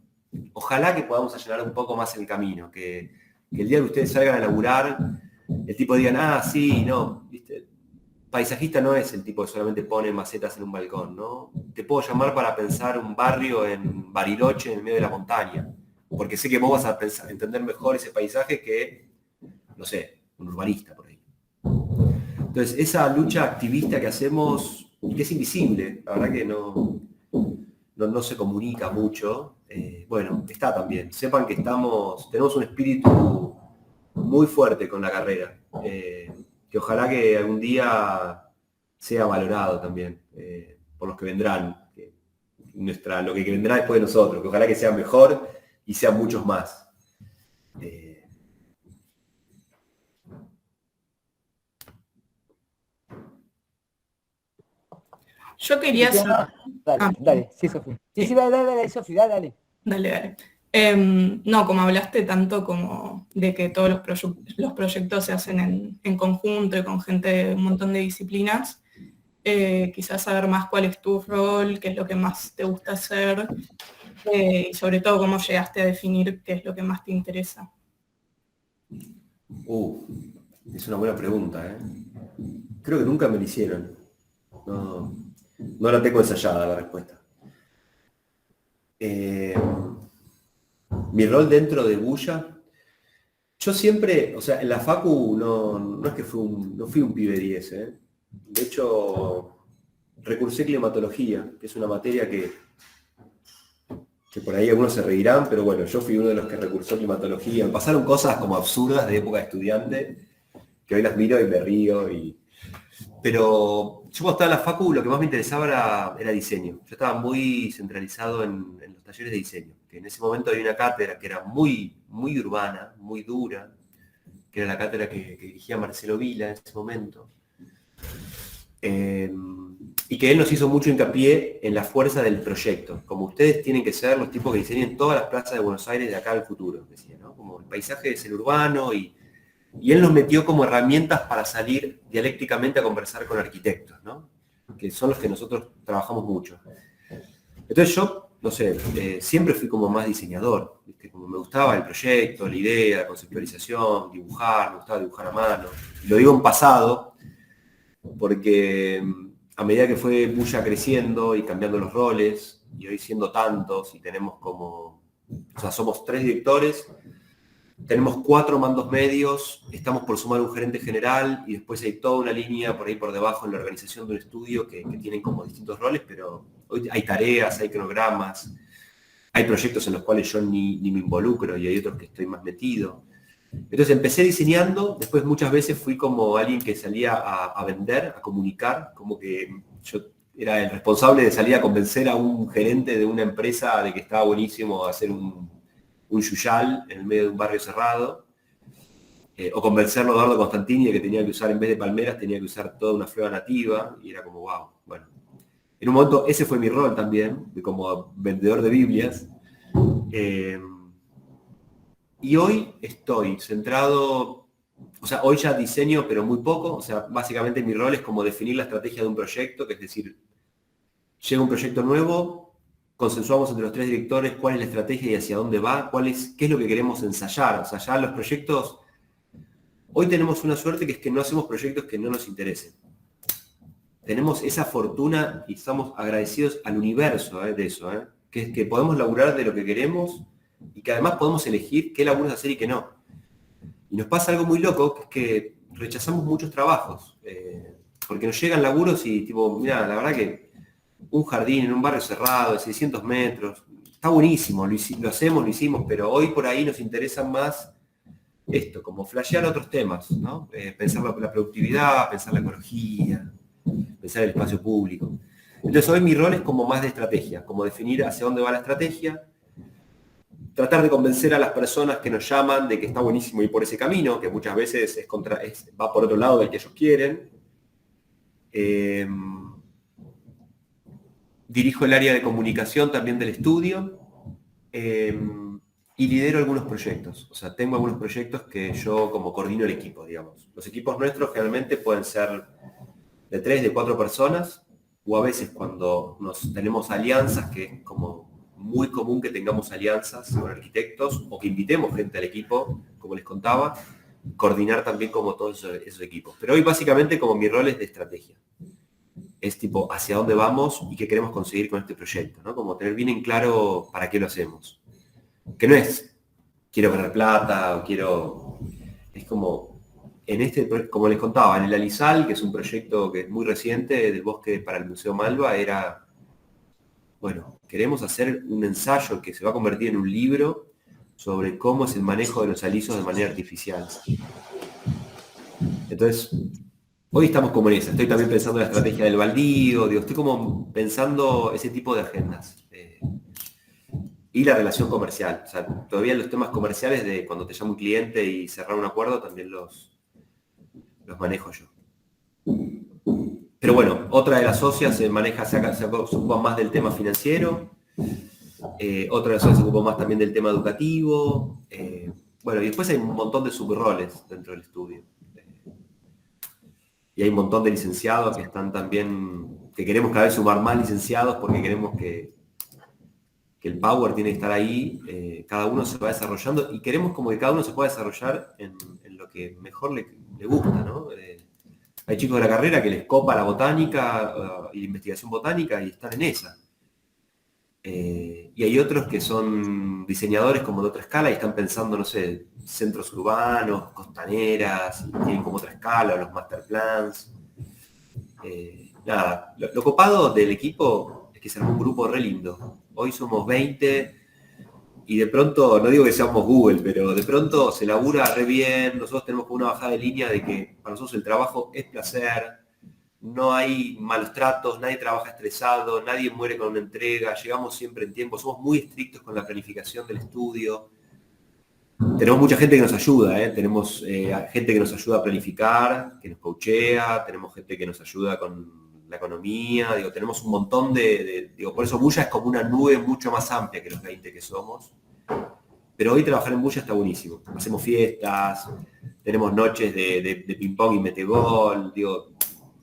Speaker 2: ojalá que podamos allanar un poco más el camino, que el día que ustedes salgan a laburar, el tipo digan, sí, no, ¿viste? Paisajista no es el tipo que solamente pone macetas en un balcón, ¿no? Te puedo llamar para pensar un barrio en Bariloche, en el medio de la montaña, porque sé que vos vas a entender mejor ese paisaje que, no sé, un urbanista, por ahí. Entonces, esa lucha activista que hacemos, y que es invisible, la verdad que no se comunica mucho, bueno, está también. Sepan que tenemos un espíritu muy fuerte con la carrera, que ojalá que algún día sea valorado también por los que vendrán, lo que vendrá después de nosotros, que ojalá que sea mejor y sean muchos más.
Speaker 6: Yo quería saber...
Speaker 1: Dale, sí, Sofía. Sí, dale, Sofía, dale.
Speaker 6: Dale. No, como hablaste tanto como de que todos los proyectos se hacen en conjunto y con gente de un montón de disciplinas, quizás saber más cuál es tu rol, qué es lo que más te gusta hacer, y sobre todo cómo llegaste a definir qué es lo que más te interesa.
Speaker 2: Es una buena pregunta, Creo que nunca me lo hicieron. No la tengo ensayada la respuesta. Mi rol dentro de Bulla, yo siempre, o sea, en la facu no es que no fui un pibe 10, De hecho, recursé climatología, que es una materia que por ahí algunos se reirán, pero bueno, yo fui uno de los que recursó climatología. Me pasaron cosas como absurdas de época de estudiante, que hoy las miro y me río. Pero yo cuando estaba en la facu lo que más me interesaba era diseño. Yo estaba muy centralizado en los talleres de diseño, que en ese momento había una cátedra que era muy, muy urbana, muy dura, que era la cátedra que dirigía Marcelo Vila en ese momento. Y que él nos hizo mucho hincapié en la fuerza del proyecto. Como ustedes tienen que ser los tipos que diseñen todas las plazas de Buenos Aires de acá al futuro, decía, ¿no? Como el paisaje es el urbano y él nos metió como herramientas para salir dialécticamente a conversar con arquitectos, ¿no? Que son los que nosotros trabajamos mucho. Entonces yo, no sé, siempre fui como más diseñador, ¿viste? Como me gustaba el proyecto, la idea, la conceptualización, dibujar, me gustaba dibujar a mano. Y lo digo en pasado, porque a medida que fue Bulla creciendo y cambiando los roles, y hoy siendo tantos, y tenemos o sea, somos 3 directores, tenemos 4 mandos medios, estamos por sumar un gerente general y después hay toda una línea por ahí por debajo en la organización de un estudio que tienen como distintos roles, pero hoy hay tareas, hay cronogramas, hay proyectos en los cuales yo ni me involucro y hay otros que estoy más metido. Entonces empecé diseñando, después muchas veces fui como alguien que salía a vender, a comunicar, como que yo era el responsable de salir a convencer a un gerente de una empresa de que estaba buenísimo hacer un yuyal en el medio de un barrio cerrado. O convencerlo a Eduardo Constantini de que tenía que usar, en vez de palmeras, tenía que usar toda una flora nativa, y era como, wow, bueno. En un momento, ese fue mi rol también, como vendedor de Biblias. Y hoy estoy centrado, o sea, hoy ya diseño, pero muy poco, o sea, básicamente mi rol es como definir la estrategia de un proyecto, que es decir, llega un proyecto nuevo, consensuamos entre los 3 directores cuál es la estrategia y hacia dónde va, qué es lo que queremos ensayar. O sea, ya los proyectos, hoy tenemos una suerte que es que no hacemos proyectos que no nos interesen. Tenemos esa fortuna y estamos agradecidos al universo de eso, que es que podemos laburar de lo que queremos y que además podemos elegir qué laburos hacer y qué no. Y nos pasa algo muy loco, que es que rechazamos muchos trabajos, porque nos llegan laburos y tipo, mira, la verdad que un jardín en un barrio cerrado de 600 metros, está buenísimo, lo hacemos, lo hicimos, pero hoy por ahí nos interesan más esto, como flashear otros temas, ¿no? Pensar la productividad, pensar la ecología, pensar el espacio público. Entonces hoy mi rol es como más de estrategia, como definir hacia dónde va la estrategia, tratar de convencer a las personas que nos llaman de que está buenísimo ir por ese camino, que muchas veces va por otro lado del que ellos quieren. Dirijo el área de comunicación también del estudio y lidero algunos proyectos. O sea, tengo algunos proyectos que yo como coordino el equipo, digamos. Los equipos nuestros generalmente pueden ser de 3, de 4 personas, o a veces cuando tenemos alianzas, que es como muy común que tengamos alianzas con arquitectos o que invitemos gente al equipo, como les contaba, coordinar también como todos esos equipos. Pero hoy básicamente como mi rol es de estrategia. Es tipo hacia dónde vamos y qué queremos conseguir con este proyecto, ¿no? Como tener bien en claro para qué lo hacemos. Que no es, quiero ganar plata o quiero... Es como, como les contaba, en el Alisal, que es un proyecto que es muy reciente del bosque para el Museo Malva, era, bueno, queremos hacer un ensayo que se va a convertir en un libro sobre cómo es el manejo de los alisos de manera artificial. Entonces, hoy estamos como en esa. Estoy también pensando en la estrategia del baldío, estoy como pensando ese tipo de agendas. Y la relación comercial. O sea, todavía los temas comerciales de cuando te llama un cliente y cerrar un acuerdo también los manejo yo. Pero bueno, otra de las socias se ocupa más del tema financiero. Otra de las socias se ocupa más también del tema educativo. Bueno, y después hay un montón de subroles dentro del estudio. Y hay un montón de licenciados que están también, que queremos cada vez sumar más licenciados porque queremos que el power tiene que estar ahí, cada uno se va desarrollando y queremos como que cada uno se pueda desarrollar en lo que mejor le gusta, ¿no? Hay chicos de la carrera que les copa la botánica y la investigación botánica y están en esa. Y hay otros que son diseñadores como de otra escala y están pensando, no sé, centros urbanos, costaneras, y tienen como otra escala, los master plans. Nada, lo copado del equipo es que se armó un grupo re lindo. Hoy somos 20 y de pronto, no digo que seamos Google, pero de pronto se labura re bien. Nosotros tenemos una bajada de línea de que para nosotros el trabajo es placer, no hay malos tratos, nadie trabaja estresado, nadie muere con una entrega, llegamos siempre en tiempo, somos muy estrictos con la planificación del estudio. Tenemos mucha gente que nos ayuda, tenemos gente que nos ayuda a planificar, que nos coachea, tenemos gente que nos ayuda con la economía, tenemos un montón por eso Bulla es como una nube mucho más amplia que los 20 que somos. Pero hoy trabajar en Bulla está buenísimo. Hacemos fiestas, tenemos noches de ping-pong y metegol,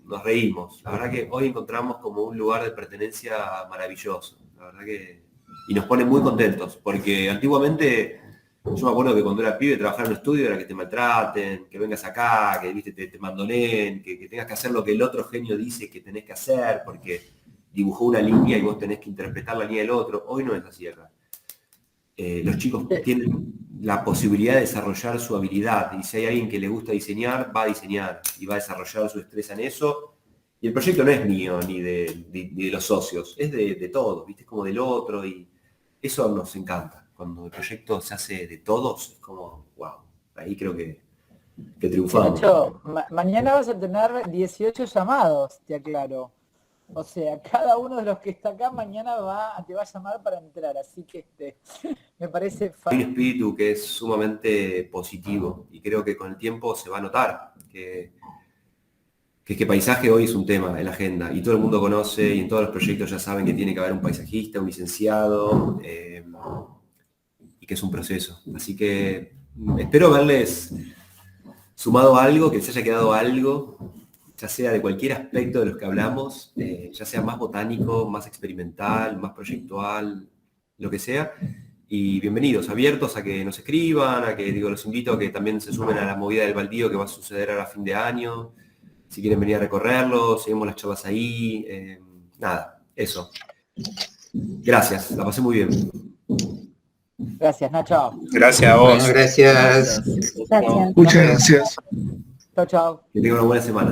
Speaker 2: nos reímos. La verdad que hoy encontramos como un lugar de pertenencia maravilloso. La verdad que... Y nos pone muy contentos, porque antiguamente... Yo me acuerdo que cuando era pibe trabajar en un estudio era que te maltraten, que vengas acá, que viste, te mandoneen, que tengas que hacer lo que el otro genio dice que tenés que hacer, porque dibujó una línea y vos tenés que interpretar la línea del otro. Hoy no es así acá. Los chicos tienen la posibilidad de desarrollar su habilidad, y si hay alguien que le gusta diseñar, va a diseñar y va a desarrollar su destreza en eso. Y el proyecto no es mío ni de los socios, es de todos, viste, es como del otro, y eso nos encanta. Cuando el proyecto se hace de todos, es como, wow, ahí creo que triunfamos.
Speaker 1: Nacho, mañana vas a tener 18 llamados, te aclaro. O sea, cada uno de los que está acá mañana te va a llamar para entrar, así que me parece
Speaker 2: Hay un espíritu que es sumamente positivo y creo que con el tiempo se va a notar que paisaje hoy es un tema en la agenda y todo el mundo conoce y en todos los proyectos ya saben que tiene que haber un paisajista, un licenciado y que es un proceso. Así que espero verles sumado algo, que les haya quedado algo, ya sea de cualquier aspecto de los que hablamos, ya sea más botánico, más experimental, más proyectual, lo que sea. Y bienvenidos, abiertos a que nos escriban, a que los invito a que también se sumen a la movida del baldío que va a suceder ahora a fin de año. Si quieren venir a recorrerlo, seguimos las charlas ahí. Nada, eso. Gracias, la pasé muy bien.
Speaker 1: Gracias, Nacho.
Speaker 4: Gracias a vos.
Speaker 3: Bueno, gracias.
Speaker 7: Gracias.
Speaker 8: Muchas gracias.
Speaker 1: Chao, chao.
Speaker 2: Que tengan una buena semana.